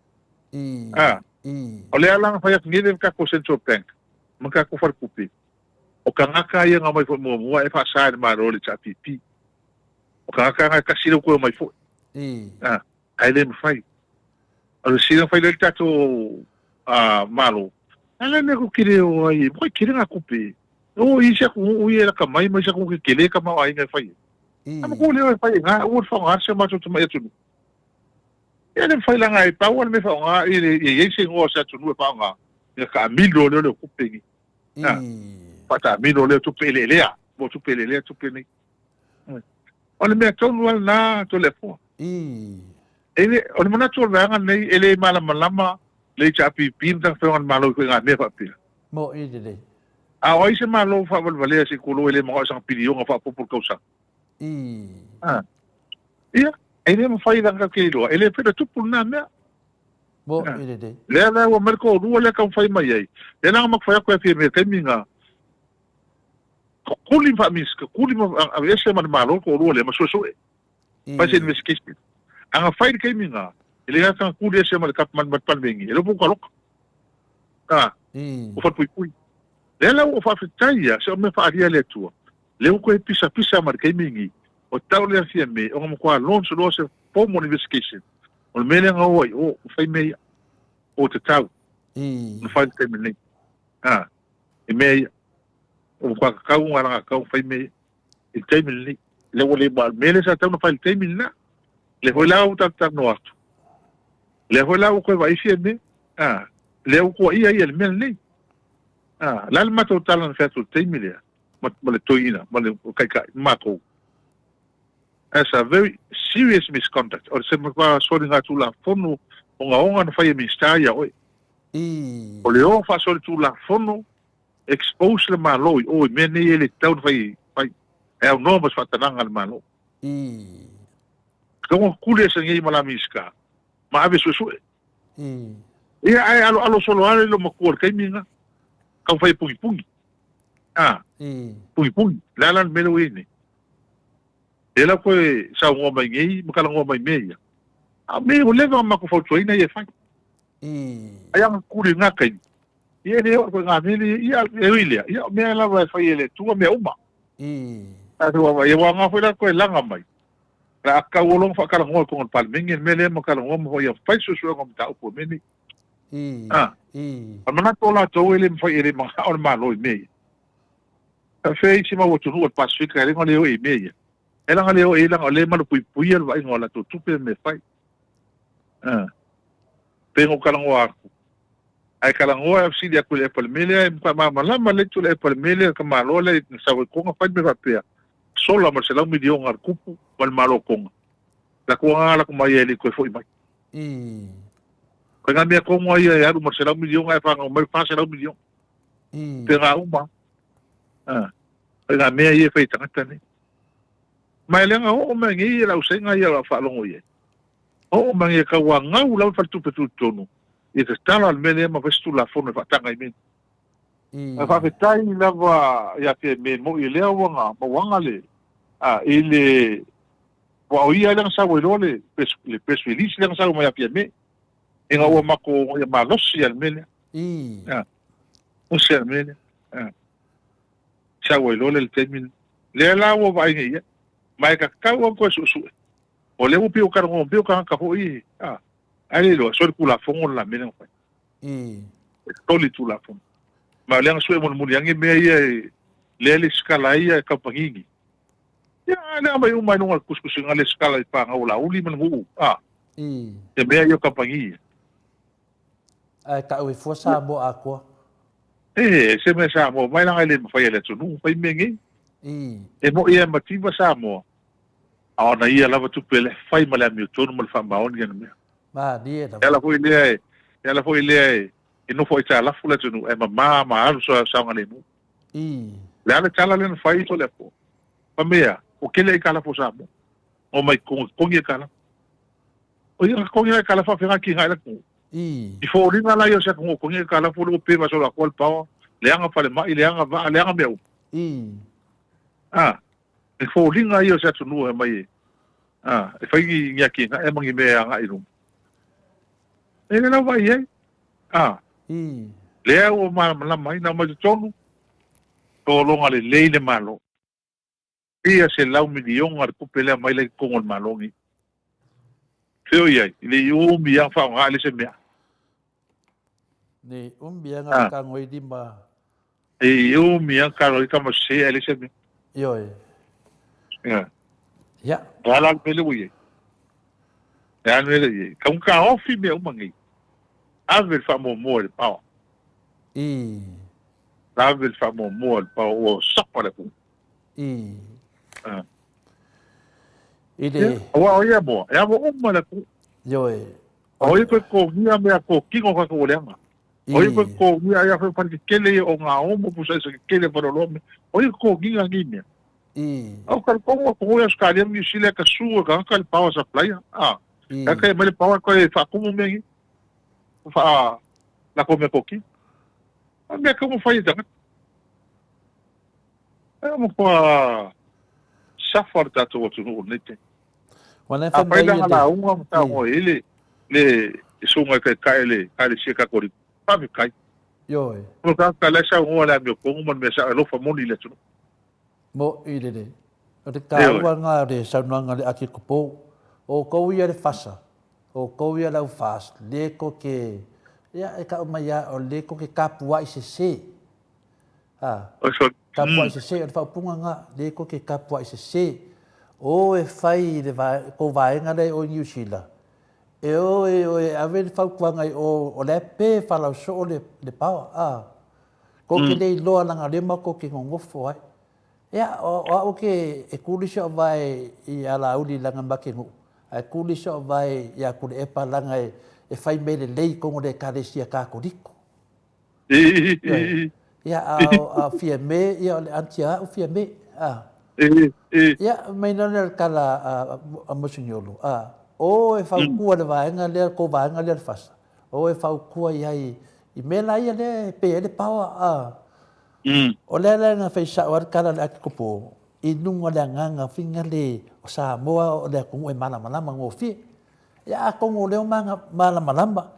o le ala fa ia ngi ka ko central bank ma ka ko far kupi o ka ngaka ia nga mai fo mo e fa sa ma ro le cha pipi o ka ngaka ka silo ko mai fo ai le ma fai o silo fai le tato malo ala ne ko kire o ai ko kire nga kupi o isa ko o ia ka mai sa ko kile ka ma ai nga fai am ko le fai nga o fa nga se ma to mai tu ele fai la nga e pa o me fa nga e se ngo sa tu no pa nga ka milo le kupi pata mino le tu pele lea mo tu pele lea tu pele ole me to no na to le fo ele ole mo na to vanga nei ele malama le chapi pinta fe on malo ko nga me fa pi mo de a oi se malo fa vale se kulo ele mo sa pilio nga fa por causa ia ele mo fai da ka lo ele pe tu por na me mo de le la o merco du le ka fai mai ai le na mo fa ko fi me ke minga kuli fa mis kuli mo ese man malo ko ro le ma so pa se mes kisti anga fai ke minga ele ga kan kuli ese man kap man pat bengi ele bu ko lok o fa pui le la o fa fitaia se o me fa dia le tua le ko pisa mar ke mingi o tau le asia me o mo ko lon so se po mo investigation o me le nga o fai me o te tau no fa ke mingi e me o kwa ka ngara ka fai me il temil le wole ba mele sa tau no fai temil na le hola o ta no atu le hola o ko vai fi me le o ko ia el mel ni la ma to talan fa to temil ya ma le toina ma le kai ma ko as a very serious misconduct or se ma kwa so nga tu la fono o nga no fai mi sta ya oi I. O le o fa so tu la fono expose le malo o me ne ele tau fai e o no mas fatananga le malo. I. Como kule se ngi mala miska. Ma ave so so. I. Ia ai alo solo ale lo makuar kai minga. Kau fai pungi pungi. Ah, I. pungi pungi. Lalan melo ini. Ela koe sa ngoma ngi makala ngoma meia. A me o leva ma ko foto ina ia fai. I. Ai ang kule ngakai. Ia ne o ko ngamili ia ewilia. Ia me la vai fai ele tu me uma. I. Atu wa ia wa nga foi la koe langa mai. Ra ka wolong fa kala ngol ko pal mingi mele mo kala ngom ho ia fai so so ngom ta ko meni. I. Ah. I. Amana to la to ele fai ele ma on ma lo me. Ka fei si ma wo tu no pasifika ele ngole o e me. Ela ngale o ela ngole ma pui pui el vai ngola to tupe me fai. Ah. Tengo kala ngoa. Ai kala ngoa si dia ko le pal mele pa ma la ma le tu le pal mele ka ma lo le sa ko nga fai me va pe. Sola ma se la mi dio ngar kupu wal malo konga. La ko nga la ko mai ele ko foi mai. I. Ko nga me ko mo ia ru ma se la mi dio nga fa nga mai fa se la mi dio. I. Te nga uma. Ah. Ko nga me ia fai tanga ne. Mai le nga o ma ngi la se nga ia fa longo ye. O ma ngi ka wa nga u la fa tu pe tu tonu. I te tala al mele ma vestu la fone fa tanga i men. I. Fa fe tai la va ia pe me mo i le wa nga ma wanga le. Ah, ile wa o ia lang sa wo le pes feliz lang sa mo ia pe me. E nga o ma ko ia ma losi al mele. I. Ah. O se al mele. Ah. Sa wo le termin. Le la wo va ngi ia. Mai ka ka wo ko su su. O le upi o karongo pio ka ho i. Ah. Ai lo so ku la fongo la mele ko. I. Toli tu la fongo. Ma le nga su mo mo yangi me ia le skala ia ka pangingi. Ya na mai umai no kuskus ngale skala i pa ngaula uli man hu. Ah. I. E me ia ka pangingi. Ai ka ui fua sa mo ako. Se me sa mo mai lang ile fa ile tu nu fa mengi. I. E mo ia mativa sa mo. Ona ia lava tu pele fai mala mi tu no fa maon gen me. Ma ni da. Ela foi le e no foi tala fula tu nu e ma alu so sa ngale mu. I. Le ala tala le fai to le po. Pa mea o kele kala po sa mo. O mai kongi kala. O ia kongi kala fa fenga ki ngala ku. I. I fo ringa la yo sa kongi kala fo lo pe va so la kwal pa. Le anga fa le mai le anga va le anga meu. I. Ah. E fo ringa yo sa tu nu e mai. Ah, e fai ngia ki nga e mangi me anga i rum. E na vai e. Ah. I. Le o ma la mai na ma tonu. To longa le le malo. Ia se lau milion ar kupele mai le kongol malongi. Teo ia, le o mi yang fa nga le se mea. Ni bianga ka ngoi di ma. E o mi yang ka roi ka ma se le se mea. Yo. Ya. Ya. Dala pele ui. Ya mele ye. Ka un ka ofi me o mangi. Ave fa mo mo le pao. I. Ave fa mo mo le pao o sapa le pu. I. Ah. Ide. Wa o ia mo. Ya mo o ma le pu. Yo. O ia ko mia me ko kingo ka ko le ma. O ia ko mia ia fa pa kele o nga o mo pu sa kele pa lo me. O ia ko ginga ngi I. Au kal kongo ko ia skali mi sile ka su ka kal power supply. Ah. Ka ka me le power ko e fa como me. Fa la ko me koki. A me como fa ida. É mo pa safar ta to tu no nete. Wana A fa pa ida la unha ta mo ele le sunga ka ka le se ka ko ri. Pa me kai. Yo. Mo ka la sa ngo la me ko mo me sa lo fa mo ni le tu. Mo i de. O te kaua ngā re saunuanga le aki kupo. O kou ia le fasa. O kou ia lau fast. Leko ke... Ia e ka umai o leko ke kapua i se se. Kapua i se se. O te whaupunga ngā. Leko ke kapua i se se. O e whai ko vaenga le o New Zealand. E o e ave le whaukuanga o le pe whalau so o le pao. Ko ke lei loa langa lema ko ke ngongofo ai. Ya, o ke e kulisho vai i ala uli langa makengu. Ai kulisho vai ya kule epa langa e fai mele lei kongo le kalesia kakoliko. Ia a fia me, ia le antia o fia me. Ia mai nana kala a mosignolo. O e fau kua le vaenga le ko vaenga le fasa. O e fau kua i mela ia le pe le pawa. O le nga fai sa war kala le akikopo. I nunga le nganga finga le o Samoa o le kongo e malama ngofi. Ia a kongo leo malama.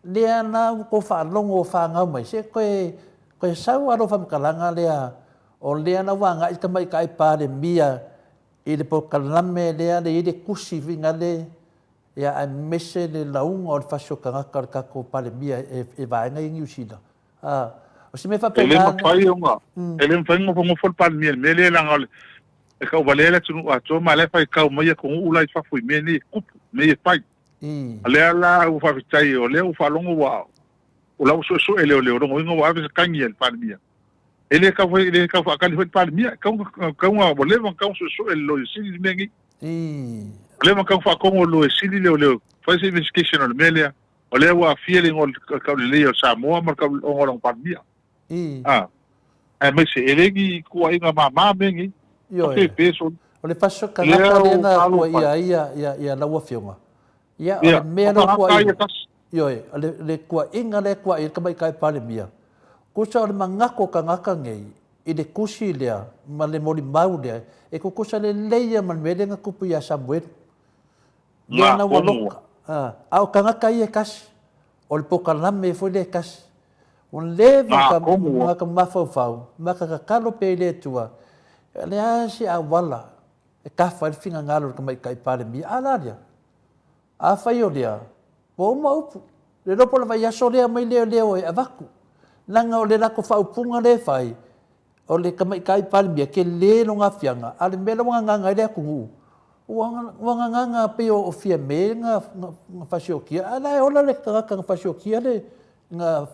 Lea na ko whaalongo o whaangau mai se koe sau aro whamkalanga lea o lea na wanga i kamai kai pāre mia i le pokalame lea le i le kusi vinga le ia a mese le launga o le whasio kangaka o kako pāre mia e vaenga i ngiusina. O si me whapengana. Ele mawhai o ngā. Ele mwhaingo po ngofol pāre mia. Me le langa ole. E kau walela tunu ato ma le whai kau mai a kongu ulai whafui. Me ne kupu. Me e whai. Lea la u whawhitai o lea u whalongo wao. O lau so ele o leo rongo ingo wa avisa kangi el pandemia. Ele kau akali hoi pandemia. Kau ngā o lewa kau so ele lo sili mengi. Lewa kau whakongo lo sili leo. Whaise investigation o le melea. O lea wa feeling o kau le leo Samoa mar kau o ngorong pandemia. Mai se elegi kua inga mama mengi. Ok, peso. O le faso kanaka lena kua ia laua fionga. Ia o le mea no kua inga. Ioi, le kua inga le kua i kamai kai pale mia. Kusa o le mangako ka ngaka ngei, i le kusi lea, ma le mori mau lea, e kusa le leia man merenga kupu ia Samuel. Lea na waloka. Au ka ngaka i e kasi, o le poka lame e foi le kasi. Un leva ka mafau, maka ka kalo pe le tua, le asi a wala, e kafa le finga ngalo kamai kai pale mia, alaria. A fai o lea, po upu. Le ropo la vai aso lea mai leo e avaku. Langa o le lako whaupunga le fai. O le kamai kai palmia ke le no ngā fianga. A le mela wanga nganga i lea kungu. Wanga nganga pe o fia me ngā whasiokia. A lai ola le kaka ngā whasiokia le ngā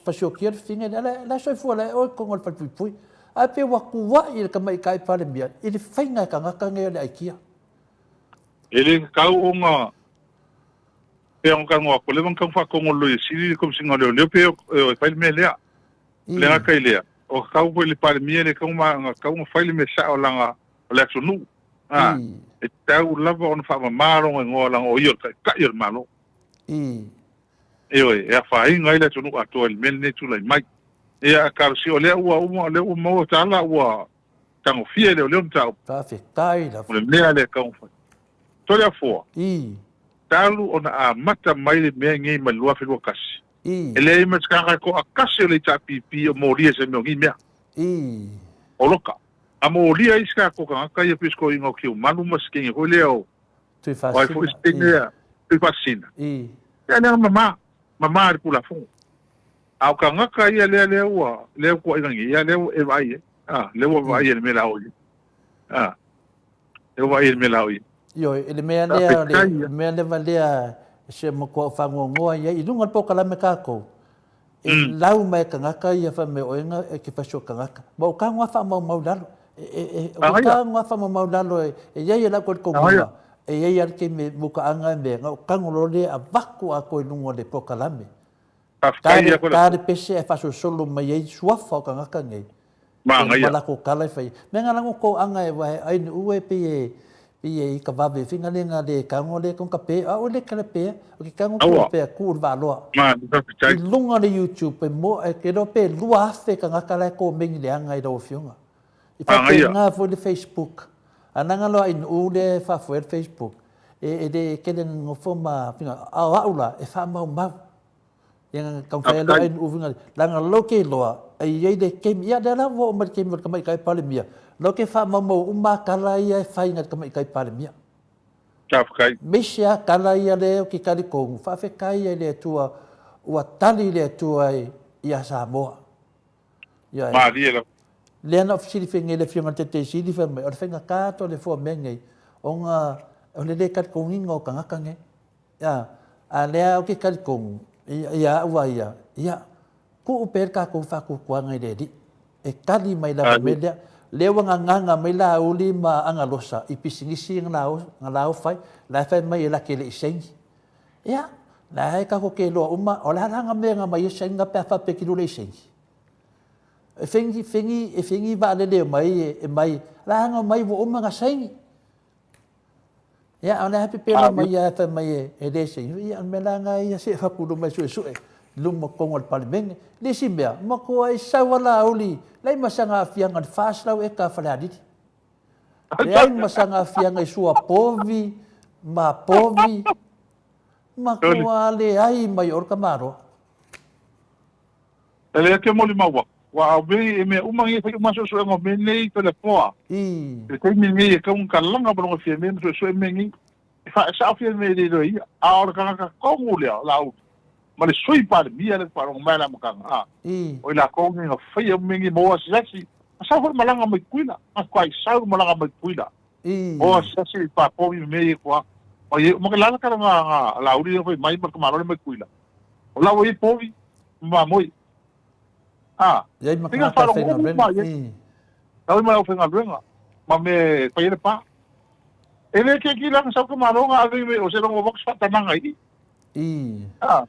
whasiokia le finga. La soifua le oi kongo le palpui. A pe waku wa i le kamai kai palmia. I le whainga ka ngaka ngea le aikia. Ele kau o ngā pe on kan wa ko le van kan fa ko lo sili comme singa le pe o fa me lea le nga kai lea o ka ko le par mi le ka fa le me sa o langa o le sunu e ta u lava on fa ma ro ngo la o yo ka yo malo e o fa inga ile sunu ato el mel ne tu le mai e a ka si o le u mo ta la wa tango fie le o ta ta fe tai la le le ka fa to le fo talu ona a mata mai le mea ngei malua whenua kasi. Ele ima skaka ko a kasi o le tapipi o moria se meo ngi mea. O loka. A moria iska ko ka ngaka ia pisko ingo ki o manu maskengi hoi leo. Tui fasina. Wai fu istinga. Tui fasina. Ia lea mama ari pula fungu. Au ka ngaka ia leo kua inga ngi. Ia leo e vai e. Leo vai e me lao i. Leo vai e me lao i. Yo, ele mea lea se mo ko fangongoa ia i lunga poka la me kako. E lau mai ka ngaka ia fa me oenga e ki fasio ka ngaka. Ma o ka ngwa fa mau lalo. O ka ngwa fa mau lalo e ia la ko konga. E ia ke me buka anga me o ka ngolo le a vaku a ko lunga le poka la me. Ka de pese e fasio solo mai e suafa ka ngaka ngai. Ma ngai. Ma la ko kala fai. Me ngala ko anga e vai ai ue pe i ka vawe finga le ngā le kango le kong ka pe, o le kala pe, o ki kango kua pe a kūr wā loa. I lunga le YouTube, pe mo, ke ro pe lua afe ka ngaka lai ko mengi le anga i rau fionga. I whape ngā fo le Facebook. Ananga loa in u le whafo e Facebook. E de kele ngofo ma, finga, au aula, e wha mau. Yang kong whae loa in u finga, langa loke loa, e iei le kem, ia le la wo o mari kem ka mai kai pale mia. Lo ke wha mamau umakala ia e whainga ka mai kai pare mia. Kai. Mesia kala ia leo ki kari kongu. Whawhekai ia le tua, ua tali le tua ia Samoa. Maria la. Lea na ofisiri whenga le whionga te siri whenga. O le whenga kāto le fua mengei. O ngā, o le kari kongu inga o ka ngaka nge. A lea o ki kari kongu. Ia ua ia. Ia, ku uper ka kou whaku kuanga i le di. E kari mai la melea. Lewa nganga mai la uli ma anga losa i pisingisi nga lao fai la fai mai la kele isengi ya Na hai ka ko ke lo uma o la ranga me nga mai senga pe fa pe kilu le sengi. E fengi va le mai e mai ranga mai vo uma nga sengi. Ya ona happy pe lo mai ya fa mai e le sengi. Ya me la nga ya se fa ku lo mai su e. Luma kongo al palimeng le simbea ma ko ai sawala uli lai masanga fianga fast lau e ka faladi. Le ai masanga fianga sua povi ma kua le ai mai or kamaro. Ele ke moli mawa. Wa be me umangi fa maso so ngo me nei telefoa. Te te me ngi ka un kalanga bro fie me so me ngi. Fa sa fie me de roi. A or ka kongo le lau. Ma le sui pa mia le pa mai la maka. O la kongo ngo fa me ngi mo asasi. Sa ho malanga mai kuila. A kwai sa malanga mai kuila. O asasi pa po me kwa. O ye mo la ka nga la uri foi mai ma kamaro me kuila. O la o povi ma moi. Yai ma ka fa na renga. Ai ma fa na renga. Ma me pa ye pa. Ele ke ki lang sa kamaro nga ave me o se ngo box fa tananga i.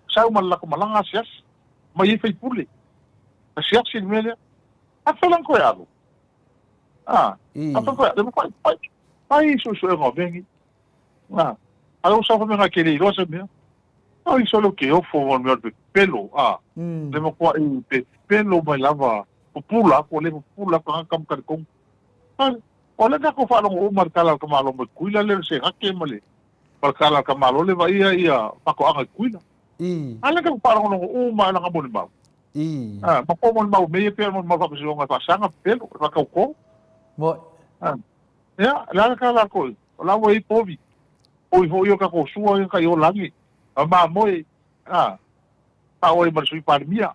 Sa ma la malanga sias. Ma ye fai pule. Sias sin mele. A fa lang ko ya lo. A fa ko ya, de pa. Ai so ngo vengi. Alo sa fa me nga ke le lo se me. Ai solo que eu for meu pelo, le mo kwa i pelo mai lava, pula, ko le pula ka kam ka kong. O le ka ko fa lo o markala ka malo mo kuila le se hakke male. Markala ka malo le vai ia pa ko anga kuila. Ala ka pa lo o ma na ka mo ba. Ma ko mo ma me pe mo ma fa so nga fa sanga pelo, ka ko. Mo. Ya, la ka la ko. La wo i povi. O yo ka ko suo ka yo langi. Ma moi pa oi ma sui par mia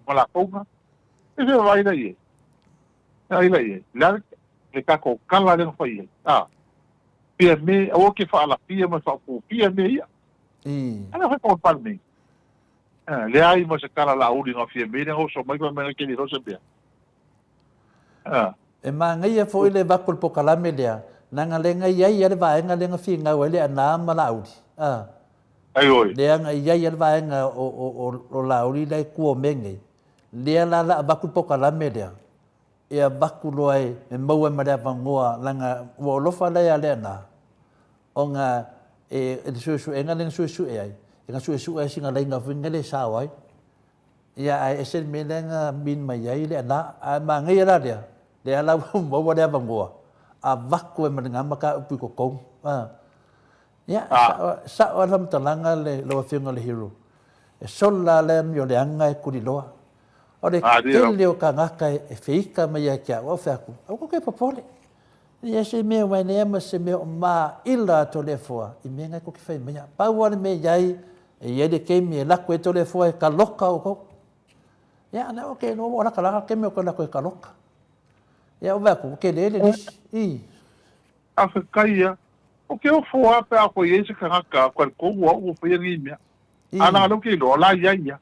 wala konga e se vai dai la le ka ko kala le foi pia me o ke fa la pia ma fa pu pia me ia ana fa ko par me le ai ma se kala la uri no fie me no so mai ma me ke ni ro se pia e ma ngai e foi le vakul po kala me le nanga le ngai ia le va nga le nga fi nga wele na ma la uri Lea nga ia ia va nga o lauri dai kuo menge. Lea la baku poka la media. E baku loai e mau e marea vangoa langa wo lofa lai ale na. O nga e suesu e nga lenga suesu e ai. E nga suesu e singa lenga vinga le sawai. Ia ai e sen me lenga min mai ai le na a ma ngai la dia. Lea la mau marea vangoa. A baku e marea maka upi ko kong. Ya, sa alam talanga le lo finga le hero. E sola le mio le anga e kuri loa. Ore tele o ka ngaka e feika mai a kia o feaku. O ko ke popole. Ia se me wai ne ma se me ma ila to le foa. I me ngai ko ke fai mai. Pa wane me yai e ye de ke me la ko to le foa e ka loka o ko. Ya na o ke no ora ka la ke me ko la ko e ka loka. Ya o veaku ke le i. A fe kaia. O ke o foa pe a ko ye se ka ka ko o fe ngi me. Ana lo ke lo la ia.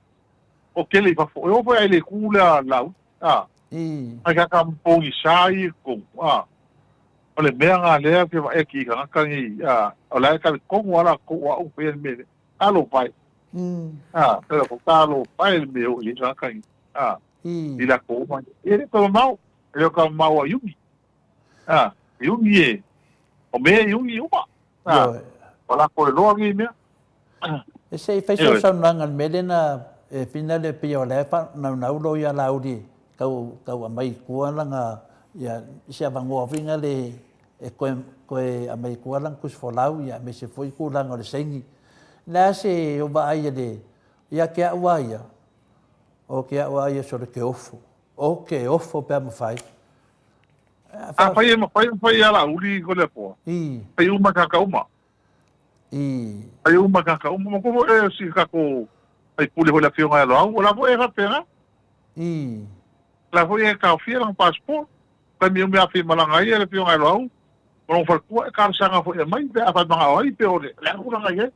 O ke le fa fo. O foi le kula la. Ai ka po i sai ko. O le mea ngā lea ke wa eki ka ngakangi. O lai ka kongo ala ko wa o fe me. Alo pai. Pero ko talo pai me o i ngakangi. I la ko mai. E le ko mau. E ka mau a yumi. Yumi e. O me yumi uma. O la ko lo ngi me. E sei fai so sa nanga melena e finale pe o le fa na ulo ya laudi. Kau mai kuala nga ya se avangoa vinga le e koe a mai kuala kus folau ya me se foi kuala ngore sengi. Na se o ba ai de ya ke awa ya. O ke awa ya so ke ofo. O ke ofo pe mo fai. Fai ala uli ko le po. Fai uma ka uma. Ai uma ka uma ko e si ka ko ai pule hola fio nga lo la vo e ka pena. La vo e ka fia lang passport. Pa mi me afi malanga ia le fio nga lo. Mo fa ko e ka sanga fo e mai pe afa manga ai pe o le. La ko nga ye.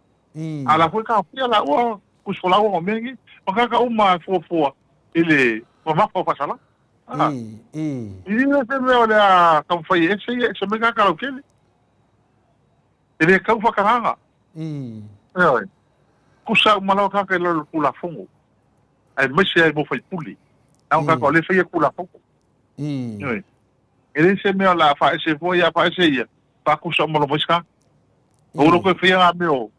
Ala vo ka fia la o ku sola o mengi. Ka uma fo ele ma fa fa sala. I se me ole a kam fai e se me ka lo kele. Ele ka fa karanga. kusa umalo ka ke lo kula fongo ai mese ai mo fai puli au ka ko le fai kula fongo ele se me la fa ese foi ya fa ese ya pa kusa mo lo moska o lo ko fai a meu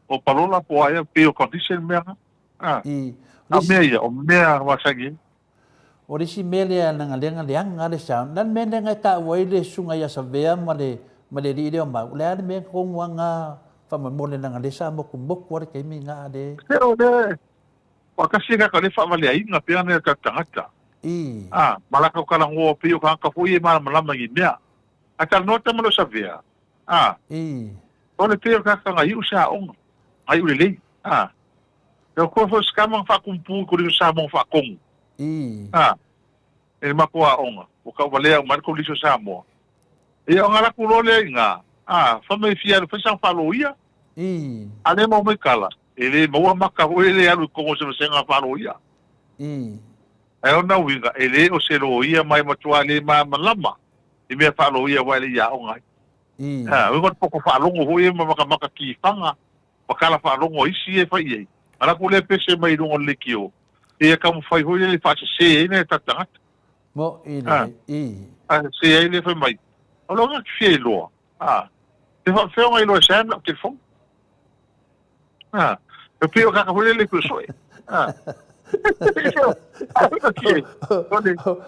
o parola po ai pe o condition me a me ya o me wa sagi o le si mele nga lenga le sa nan me nga ka wai le sunga ya sa vea ma le ri le ma le ane me ko nga fa mo le nga le sa mo ku mo ko ke mi nga de pero de o ka si ka le fa vale ai nga pe ane ka tangata malaka ka lang o pe o ka foi ma ma ngi mea a ka nota mo sa vea o le pe ka nga yu sa on ai u le eu ko fo skama fa kumpu ko ri sa mo fa kong ele makua onga o ka wale o marco liso Samoa e o ngala ku role nga fa me fia fa sang faloia ale mo me kala ele mo maka o ele alu ko se senga faloia e ona winga ele o se loia mai matua le ma malama e me faloia wale ya onga we got poko falongo ho e maka ki fanga pakala falongo isi e fa ye ala ku le pese mai no le kio e ka mo fai ho le fa se ne tatanga mo se ele foi mai o lo nga fielo te fa fe mai lo sem la te fon e pio ka ka le ku so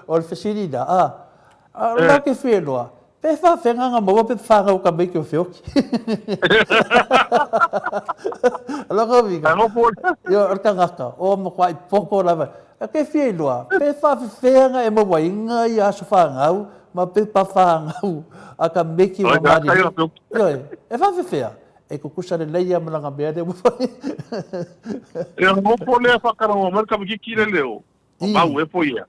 o le facilida la que fielo pe fa fenga nga mo pe fa ka me ke fio lo ko Viiga yo orta ngaka o mo kwai poko lava ke fielo pe fa fenga e mo wainga ya so fa ngau ma pe pa fa ngau aka me ki o mari yo e fa fea e ko kusa le leia mlanga be de mo e mo pole fa kara mo marka mi ki le leo o mau e poia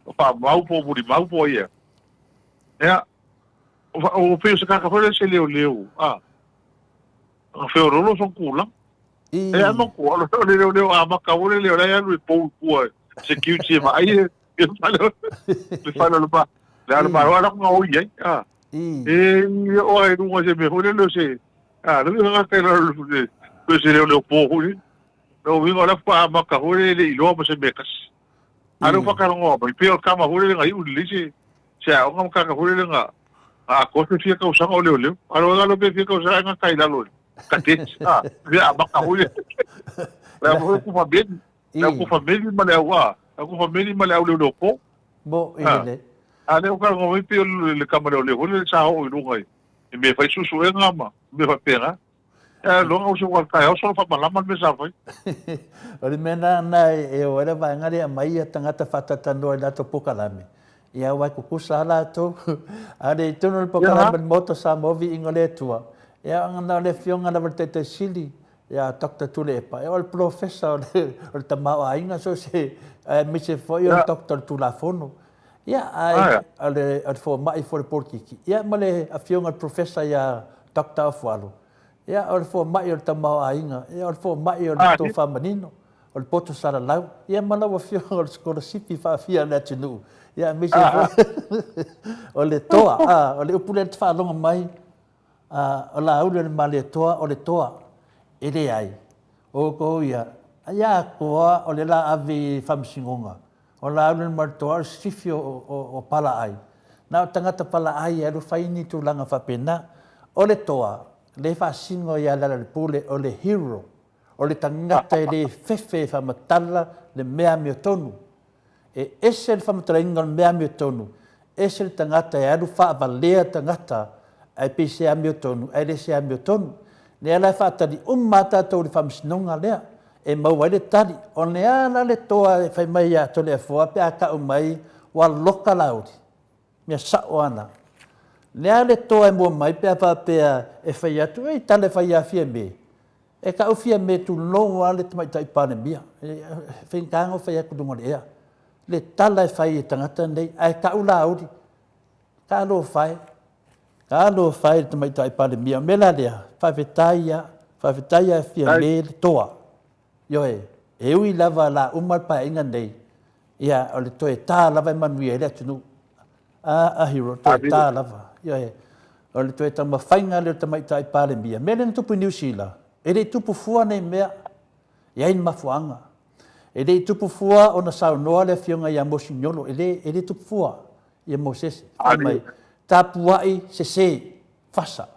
o fa mau po buri mau poia o pe se ka foi se leo o fe o rolo son kula no ko le leo ma ka o le leo ya lu po po security ma ai e falo lo pa la lo pa ora ko o ye o ai no se me hore lo se no me ka lo se leo po hore no vi ora pa ma ka hore le lo mo se me kas aro pa ka ngo pa pe o ka ma hore ngai u le se a ngam ka hore nga ko se fia ka usanga o leo aro ga lo pe fia ka usanga nga kai la lo ka te via ba ka hore la mo ku fa ben la ku fa ben ma le wa aku famili ma le au le po bo ele ale o ka ngo pe le kamera le hole sa o lu ngai e me fai susu e ngama me fa pena lo nga uso wa ka o so fa malama me sa fai o le mena na e o le va ngari mai tanga ta fata tando la to pokalame ia wa ku kusala to ale tono le pokalame moto sa movi ingole tua ia ngana le fionga na verte sili ya Dr. Tulepa e o professor o tamau ainga so se me se foi o Dr. Tulafono ya ale al fo mai for portiki ya male a fionga professor ya Dr. Fualo ya al fo mai o tamau ainga ya al fo mai o to famanino o poto sara lau ya mala o fionga o scholarship fa fia na tinu ya me se o le toa o le upulet fa longa mai o la u le male toa o le toa ele ai o ko ia ya ko o le la ave famsingonga o la le martoa sifio o pala ai na tangata pala ai e ro faini tu langa fa pena o le toa le fa singo ia la le pule o le hero o le tangata le fefe fa matala le mea mi tonu e ese fa matrenga le mea mi tonu ese tangata e ro fa valea tangata ai pese mi tonu ai le se mi tonu ne ala fata di mata to le famsinonga lea e mau le tali o ne ala le toa e fai mai a to le foa pe aka o mai wa loka lauri me sa ona ne ala toa e mo mai pe fa pe e fai atu e tale fai a fie me e ka o fie me tu no ale mai tai pane mia fai kango fai aku dungo le tala e fai tangata nei ai ka o lauri ka lo fai Kalo fai te mai tai pale mia mela lea whawhetaia fia me le toa. Yo e ui lava la umar pa inga nei. Ia o le toe tā lava e manui e lea tunu. A hero, toe tā lava. Yo o le toe tama whainga leo te mai tai pale mia. Mele na tupu New Zealand. e le tupu fua nei mea ia in mafuanga e le tupu fua ona saunoa le fionga ia mosignolo e le tupu fua ia Moses fai mai tapuai se fasa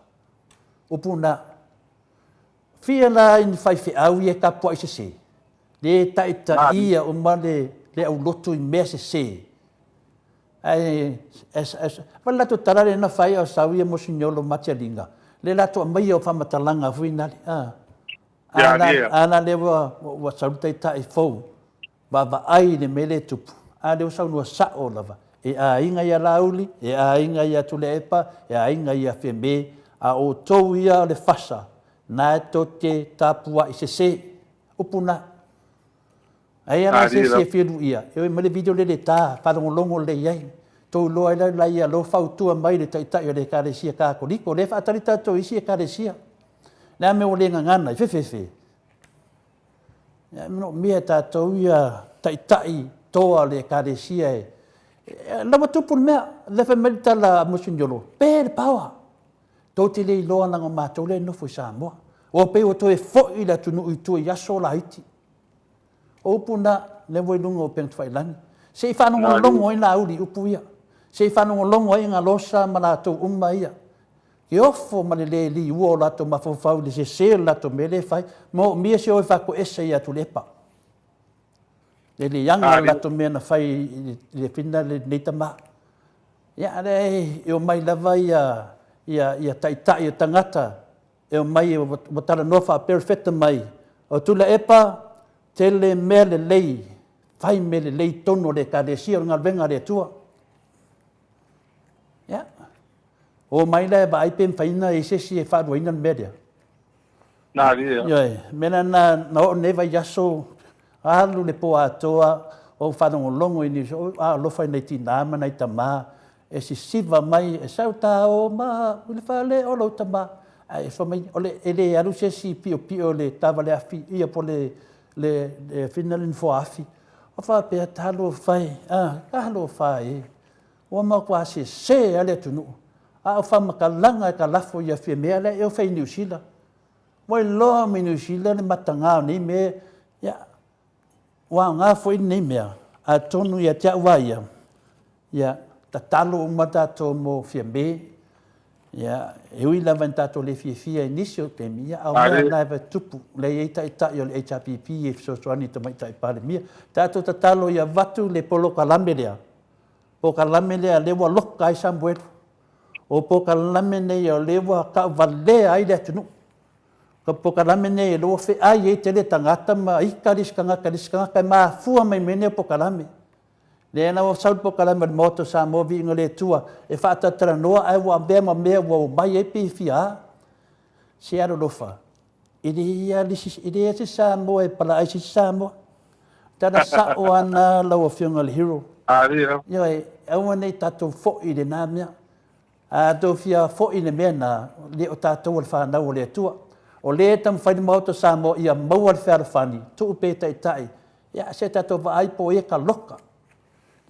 upuna fia la in fai feau ia tapuai se le taita ia o male le au lotu i mea se ai wala tu tarare na fai o sau ia mosignolo matialinga le lato mai o famatalanga fuinali ana le wa sauta tai fo ba ai le mele tupu a le sau no sa o lava e a inga ia lauli e a inga ia tulepa e a inga ia feme a o tou ia le fasa na to te tapua i se upuna ai ana se filu ia e me le video le ta pa longo le ia to lo ai la ia lo fautua mai le tai le karesia ka ko liko le fa tarita to isi karesia na me o le ngana fe no mia ta to ia tai to le karesia la watupu mea le fa melta la mosinjolo per power to te le lo na ma to le no fu Samoa o pe o to e fo i la tunu i tu ya so la iti o puna le voi lungo pen failan se fa no longo ina uli upuia se fa no longo inga losa mala to ia ke ofo malele li uo la to mafofau le se la to mele fai mo mia se o fa ko ese ia tu lepa le yanga la to mena fai le fina le netama ya le e o mai lava ia tai tangata e o mai o tala nofa perfecta mai o tula epa tele mele lei fai mele lei tono le kadesia nga venga le tua ya o mai le ba ai pen faina e se si fa do ina media na ria ya mena na no neva yaso alu le po Atua o fa no longo ini a lo fa nei tina ma nei tama e si siva mai e sauta o ma le fa le o lo tama ai fa mai ole ele alu se si pio le tava le afi ia po le final info afi o fa pe talo fai talo fai o ma quasi se ale tunu a fa ma kalanga ka lafo ia fi me ale e fa New Zealand mo lo mi New Zealand matanga ni me ya wa nga foi ni me a tonu ia tia waia ya tatalo mata to mo fi me ya eu ila vantato le fia inicio te mia au na va tupu le ita yo le HPP e so ani to mai tai pare mia tato tatalo ia vatu le polo kalamelea po kalamelea le wa loka i sambuel o po kalamene yo le wa ka vale ai le tunu ko po kalamene lo fe ai e te le tangata ma i kariskanga ka ma fua mai mene po kalame le na o sau po kalame moto Samoa Viiga le tua e fa tatra noa ai wa be ma me wa mai e pe fia se aro lofa idea se Samoa e pala ai se Samoa tana sa o ana la o fionga le hero yo e au nei tato fo i le namia a do fia fo i le mena le o tato o fa na o le tua o le tam fai moto Samoa ia mau al fer fani tu pe tai ya se tato va ai po e ka loka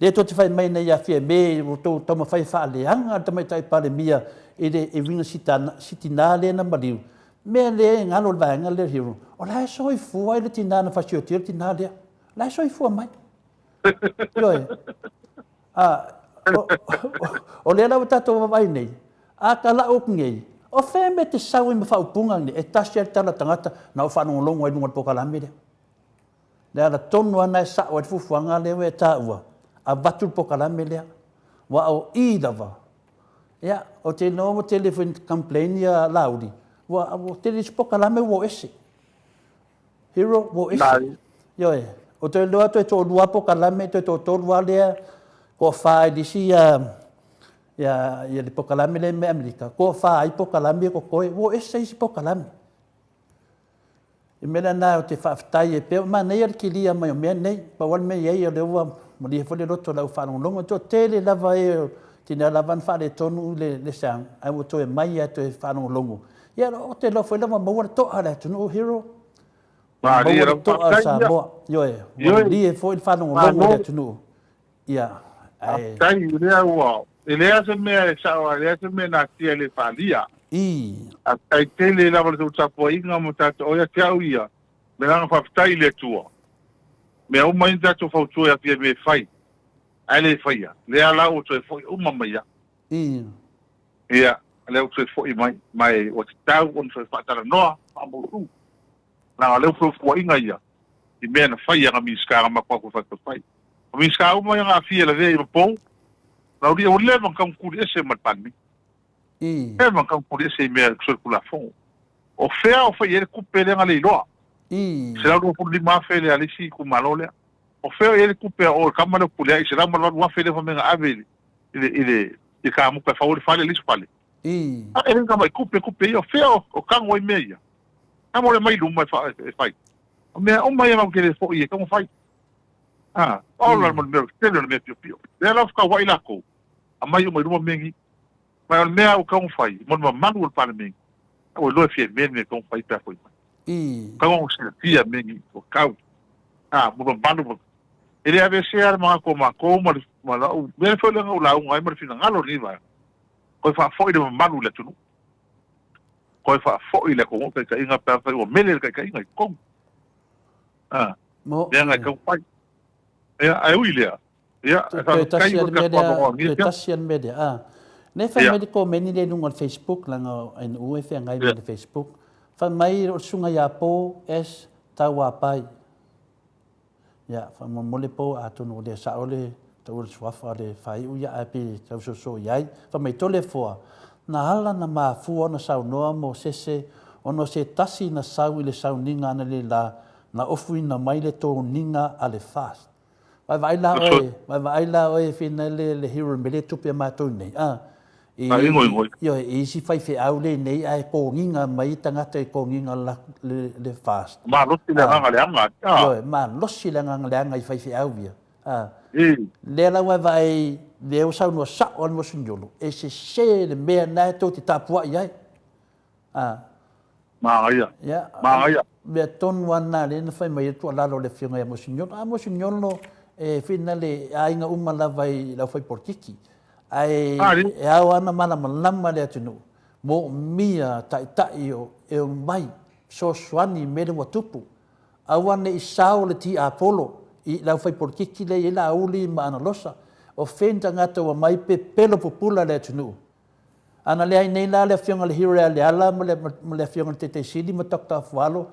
le to te fai mai nei a fia me o to toma fai fa le anga tama tai pale mia e vinga sitina le na maliu me le ngalo vanga le hero o la so i fu ai le tina na fasio tir tina le la so i fu mai yo o le la tato vai nei a kala o ngei o fe me te sau i mfa upunga ni e tasia tala tangata na o fa no longo ai no pokalame le ala tonu ana sa o fu fuanga le we ta ua a batu pokalame lea wa o I dava ya o te no mo telefone complain ya laudi wa o te pokalame wo ese hero wo ese yo o te lo to lua pokalame to lua lea ko fa di si ya le pokalame le me Amerika ko fa ai pokalame ko wo ese si pokalame e mena na o te whaftai e peo ma nei ar kilia mai o mea nei pa wal me ye le ua mo li fole roto la fa longo to tele lava e tina lava fa le tonu le sang ai o to e mai e to e fa longo ya o te lo foi lava mo to ala to no hero ma ri to a Samoa yo e li e foi fa longo le to no ya ai tai le ua ele se me sa o ele se me na ti ele falia A tai tele la wale tau tapo inga mo tato oia te au ia. Me langa whaftai le tua. Me au mai tato whautua ia pia me whai. Ai le whai ia. Le ala o toi whoi umama ia. Ia, le o toi whoi mai. Mai o te tau on toi whatara noa. Amotu. Nā leo whau inga ia. I mea na whai anga miskara makwa ko whata whai. O miskara umai anga awhia la vea i mapou. Nā uri o le mankam kuri ese matani. E mankam kuri ese i mea ksoi kula fongo. O fea o whai ere kupe le nga le iloa. Se lau rua puli maa whele alisi ku malo lea. O fea ere kupe o kamana pulea i se lau malwa rua whele whamenga avele. I ka amuka whaore whale lisu pale. A ere kama i kupe i o fea o kango i mea ia. Amore mai luma e whai. O mea o mai amau kere fo i e kango whai. Ola mo mea tele na mea pio pio. Lea lau whaka wai lako. A mai o mai luma mengi. Mai o mea o kango whai. Mo manu o pale mengi. O loe fie mea kango whai pia fo i mai. Kau se tia mengi o kau. Mo manu mo. Ele ave se ar mga ko ma la u. Me foi la la un ai mar fina ngalo ni va. Ko fa foi de manu le tunu. Ko fa foi le ko ka inga pa fa o mele ka inga ko. Mo. Ya nga ko pai. Ya ai uile. Ya tasian media. Ne fa medico meni le nung on Facebook lang en UF ngai le Facebook. Fa mai o sunga ya po es tawa pai. Ya, fa mole po atu no le saole tau swafa le fai u ya api tau so yai fa mai tole foa. Na hala na ma fu ona sau noa mo sese ono se tasi na sau le sau ninga na le la na ofui na mai le to ninga ale fast. Vai la oe fina le hero mele tupe ma to nei. Yo si fai fe au le nei ai ko nginga mai tangata ko nginga le fast. Ma lo si le nga le anga. Yo ma lo si le nga le anga fai fe au via. Le la vai le o sa no sa on mo sinjolo. E se le me na to ti tapua ia. Ma ia. Ma ia. Be ton wana le na fai mai tu la lo le finga mo sinjolo. Mo sinjolo e finale ainga umala vai la fai portiki. Ai e awana mana malama le atunu mo mia tai o e mai so swani mele watupu awana i sao le ti apolo i la fai porkiki le ila uli ma ana losa o fenta ngata wa mai pe pelo popula le atunu ana le ai nei la le fionga le hira le ala mo le fionga te sidi mo takta falo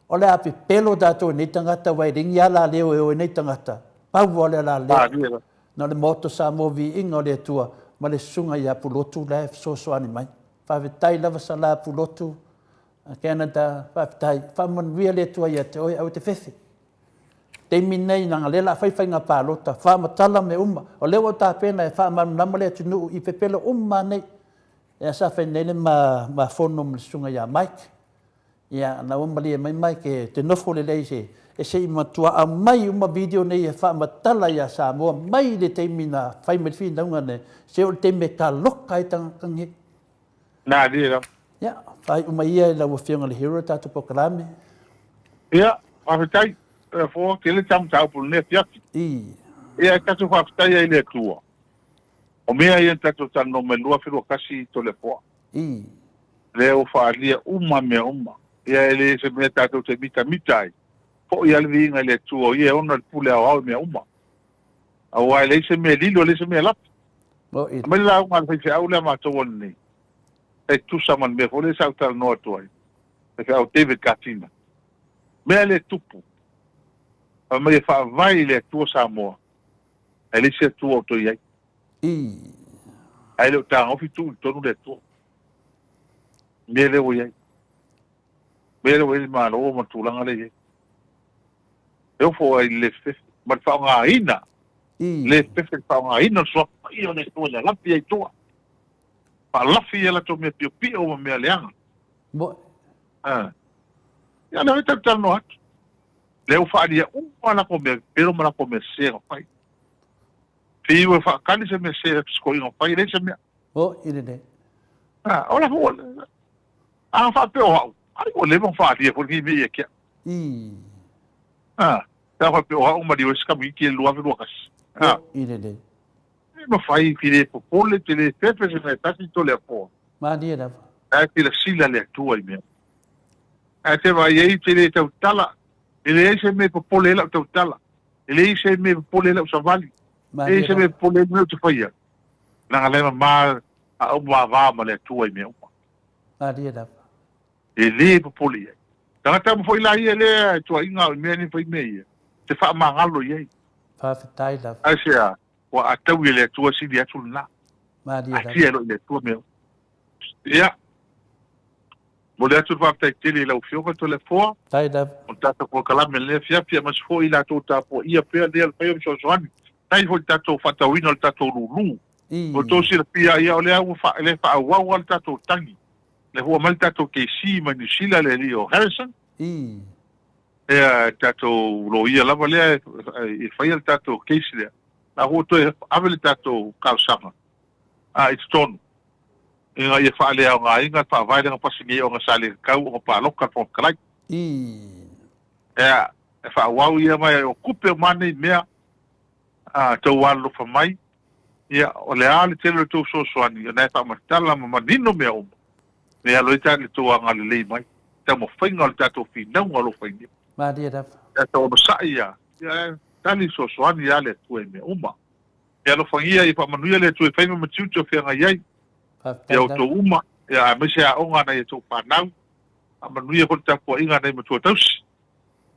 o le api pelo dato ni tangata wai ringi ala le o nei tangata pau wale la le na le moto Samoa Viiga le Atua ma le sunga ia pulotu le so ani mai favetai lava sala pulotu Canada favetai famon via le Atua ia te oi au te fefe te minei na le la fai nga palota fa matala me o le o ta pena e fa ma le tunu i pepelo nei e sa fe nele ma fono le sunga ia Mike ia na le mai ke te nofo le leise e se matua a mai uma video nei e wha matala ia Samoa mai le teimina whai me whina unga ne se o te me ka loka i tangi. Nā dira. Ia, whai uma ia e lau whionga le hero tātu pokarame. Ia, whawhitai, fō, ke le tamu tau pulu ne fiaki. Ia, tatu whawhitai ai le tua. O mea ia tatu tano me lua whirua kasi to le poa. Le o whaalia mea uma. Ia ele se mea tatu te mita ai. Po ia le vinga le tua ia ona le pule au me uma. Au ai le se me lilo le se me lap. Ma la uma le fe au le ma to ni. E tu sa man me fole sa tal no to ai. E au David Katina. Me le tupu. A me fa vai le tua Samoa. Ele se tua to ia. Ai le ta ofi tu no le tua. Me le o ia. Me le o ma lo ma tu langa le. Eu fo le fe ma fa nga ina le fe fa nga ina so io ne sto la pia i tua pa la fia la to me pio o me leanga bo ya no está no at le fa dia una come pero me la come se pai fi o fa kan se me se sko no pai le se me ile de ora ho fa pe o ai o le mo fa dia porque me ia que ta fa pe o ma di o ska mi ki lua ve luas ile de no fai ki le popole te le pepe se me tasi to le po ma dia da Tila sila le tua i mea. Te vai ei te le tau tala. Ele se me popole la tau tala. Ele se me popole la savali. Ele se me popole la te faia. Nanga lema ma a o va ma le tua i mea. Maria da. Ele popole ia. Tangata mo foi la ia le tua inga mea ni foi mea. Te fa mangalo ia. Fa tai da. Asia wa atau le tua si dia tu na. Maria da. Asia lo le tua mea. Ia. Mo le atu fa tai tele la ufio ka tole fo. Tai da. O tata ko kala me le fia mas fo ila to ta po ia pe le pe so soani. Tai ho tata fa ta wino tata lulu. O to si pia ia o le au fa le fa wa wa tata tangi. Le ho mal tata ke si ma ni sila le li o Harrison. Tata lo ia la vale e fa ia tata ke si le. La ho to avele tata kalsama. It's ton. Inga ia fa le nga inga fa vai nga pasingi o nga sale kau o pa loka fo kalai fa wau ia mai o kupe mane mea to walu fa mai ia o le ale tele to so soani na fa matala ma manino mea o me alo ita le to nga le mai ta mo fainga o tato fi na ngalo fainga ma dia da to mo sa ia tani so soani ale tu me uma ia lo fainga ia fa manuia le tu fainga ma tuto fi nga ia ia o to uma ia me se a onga na ia to panau a manuia ko ta po inga nei mo to tausi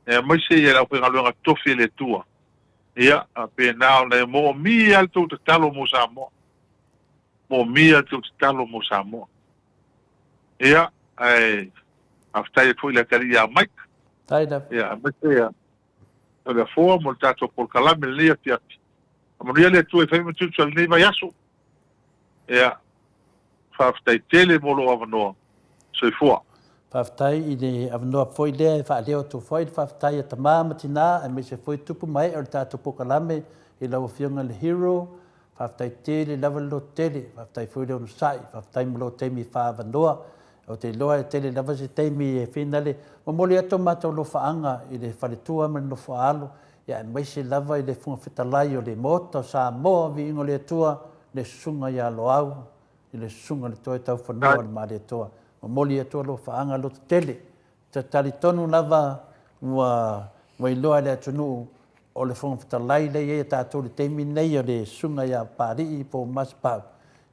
me se ia la penga longa tofi le tua ia a pe na le mo mi al to talo mo Samoa mo mi al to talo mo Samoa ia ai after ia foi la caria Mike tai da ia me se ia le fo mo tato por calame le ia tia a manuia le tu e fai mo tu nei vai aso ia faftai tele molo avanoa so fo faftai i le avanoa foi le fa leo tu foi faftai ta mama tina e me se foi tupu mai o tatu pokalame i lau fionga le hero faftai tele level lo tele faftai foi le sai faftai molo temi fa avanoa o te loa tele level se temi e finale mo moli ato mato lo faanga i le faletua men lo faalo ia e me se lava i le funga fitalai o le Maota Samoa vi ingo le tua le sunga ia lo au i le sunga le toi tau whanua le maare toa. Ma moli e toa lo whaanga lo tele. Te tali tonu lava ua iloa le atunu o le whonga whatalai le ia tātou le teimi nei o le sunga ia pāri i po maspau.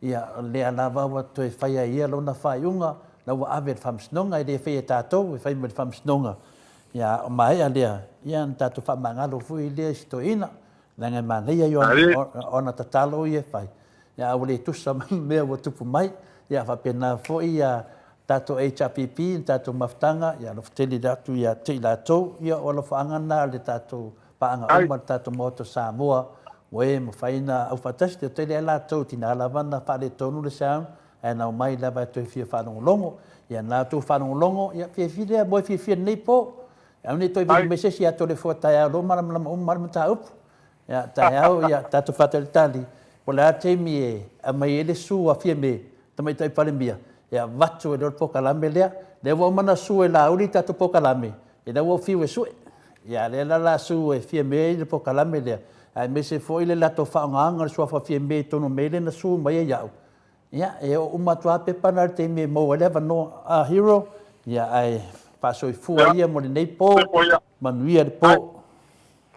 Ia lea lava ua toi whaia ia lo na whaiunga na ua awe le whamsnonga i le whaia tātou e whai me le whamsnonga. Ia o mai a lea ia na tātou whamangalo fui lea sito ina. Nanga manea i ona tatalo i e whai. Ya ole tu sama me o tupu mai ya fa pena fo ia tato HPP tato maftanga ya lo tele datu ya tila to ya o lo fanga na le tato paanga o tato moto Samoa we mo faina au fatas te tele la to tina la vana fa le tonu le sa e na mai la va to fi fa no longo ya na to fa no longo ya fi le boy fi nei po ya ni to vi mese ya to le fo ta ya lo mar ta up ya ta ya tato fatel tali Pola te mi a mai ele su a fie me tamai tai pale mia ya vatu e dor poka lame lea le wa mana su e la uri tatu poka lame e da wo fi we su ya le la su e fie me le poka lame lea ai me se foi le la to fa nga su fa fie me to no me le na su mai ya ya e o matua pe pana te me mo le va no a hero ya ai pa so fu ia mo nei po manuia de po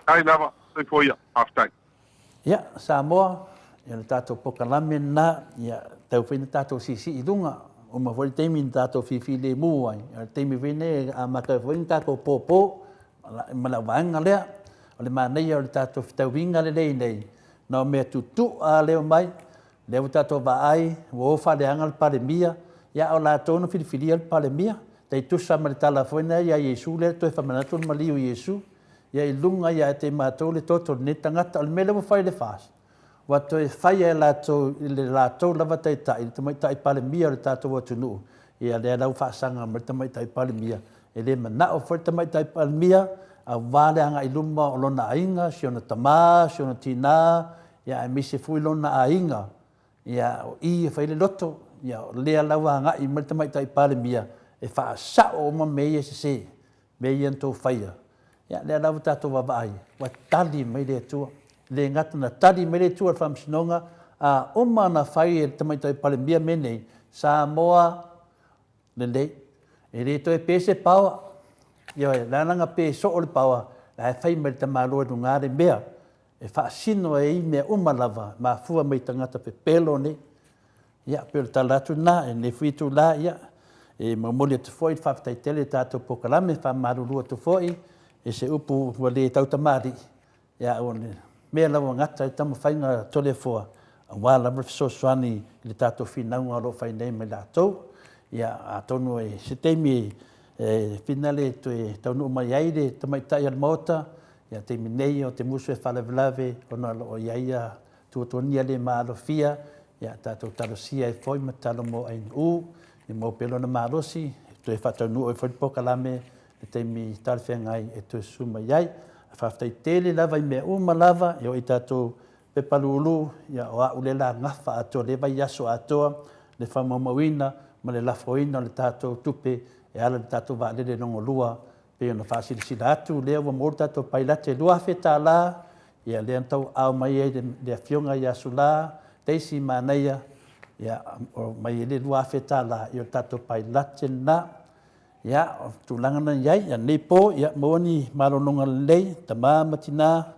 ai lava se foi half time ya Samoa ia le tātou pokalame na ia tau whaina tātou sisi i dunga o ma whai teimi tātou whiwhi le mū ai ia teimi whine a maka whaina tātou pōpō ma la wanga lea o le mānei o le tātou whitau winga le lei nei na o mea tutu a leo mai leo tātou wa ai o whale anga le pare mia ia o la tōna whiriwhiri le pare mia tei tusa ma le tala whaina ia Iesu le toi whamanatu ma liu Iesu ia i lunga ia te mātou le toto ne tangata o le mele mo whai le fast Wato e whaia e le lātou lava tai tai, te mai tai pale mia le tātou atu nuu. Ia lea lau whaasanga ma te mai tai pale mia. E le mana o whai te mai tai pale mia, a wale anga i luma o lona ainga, si ona tamā, si ona tina, ia e mise fui lona ainga. Ia o i e whai le loto, ia o lea lau anga i ma te mai tai pale mia. E whaasa o ma mei e se, mei an tō whaia. Ia lea lau tātou wawai, wa tali mai le atua. Le ngata na tari mere tua whamsinonga a oma na whai e tamaitai palemia menei Samoa lelei. E re toi pese paua. Ia la langa pe so o le paua. La e whai mai te māloa nu ngāre mea. E whaasino e i mea umalava. Ma fua mai tangata pe pelo ne. Ia, pero talatu nā, e ne whitu la ia. E mamoli atu foi, whawhitai tele tātou pokalame, whamarurua tu foi. E se upu wale tautamari. Ia, one mea lawa ngata i tamu whainga tole fua. A wala mrifiso swani le tātou whinaunga ro whainei me lātou. Ia, a tonu e se teimi finale to e taunu mai aire, tamaitai al Maota. Ia, teimi nei o te musu e whalawilave, ona o iaia tuatonia le maalofia. Ia, tātou talosia e foi matalo mo ai u. I mo pelona marosi, to e whataunu o e whanipokalame, e teimi talwhengai e tu suma iai. A whaftai tele lava i mea uma lava, e o i tātou pepalulu, ia o a ulela ngafa ato, le vai aso atoa, le whamamawina, ma le lafoina le tātou tupe, e ala le tātou vaalele nongo lua, pe ona whaasilisila atu, lea wa mōru tātou pailate lua whetā la, ia lea ntau au mai e le fionga i asu la, teisi māneia, ia o mai le lua whetā la, i o tātou pailate na, ia o tūlangana iai, ia nepo, ia moani marononga lei, ta matina,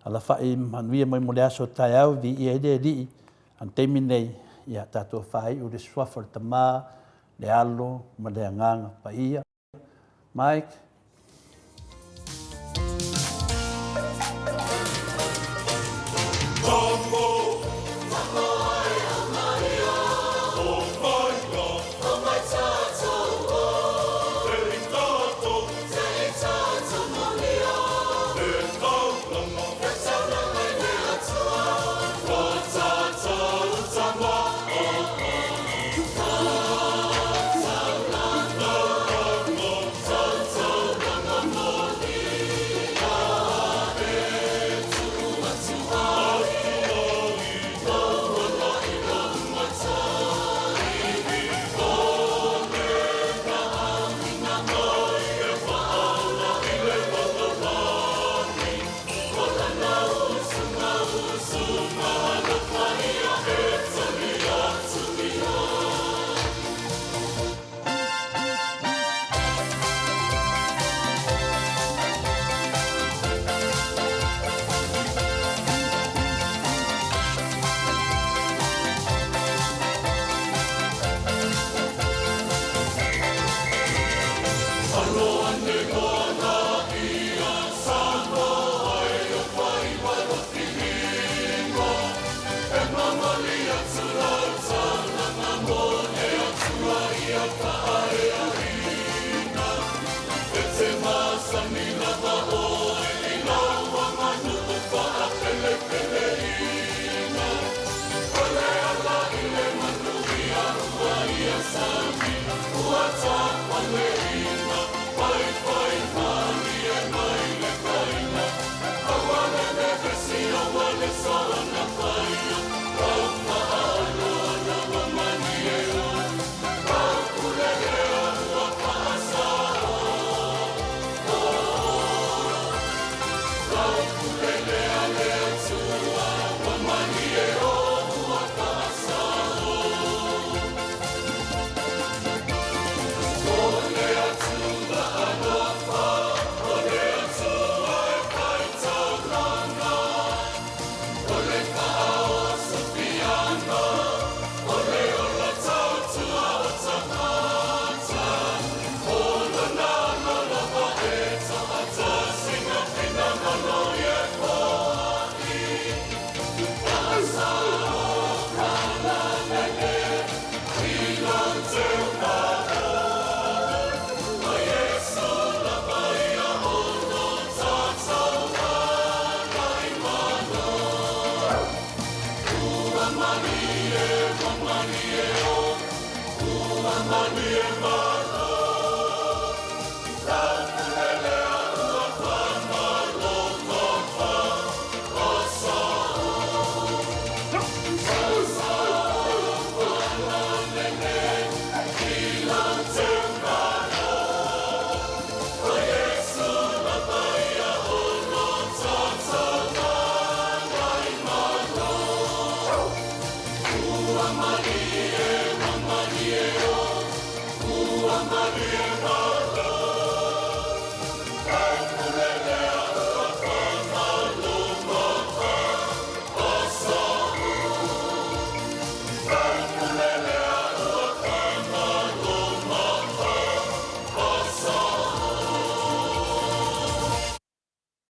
ala whai manuia mai mole aso tai au, vi i ere rii, an teimi nei, ia tātou whai u le suafa le tamā, le alo, ma le anganga pa ia. Mike. Manie,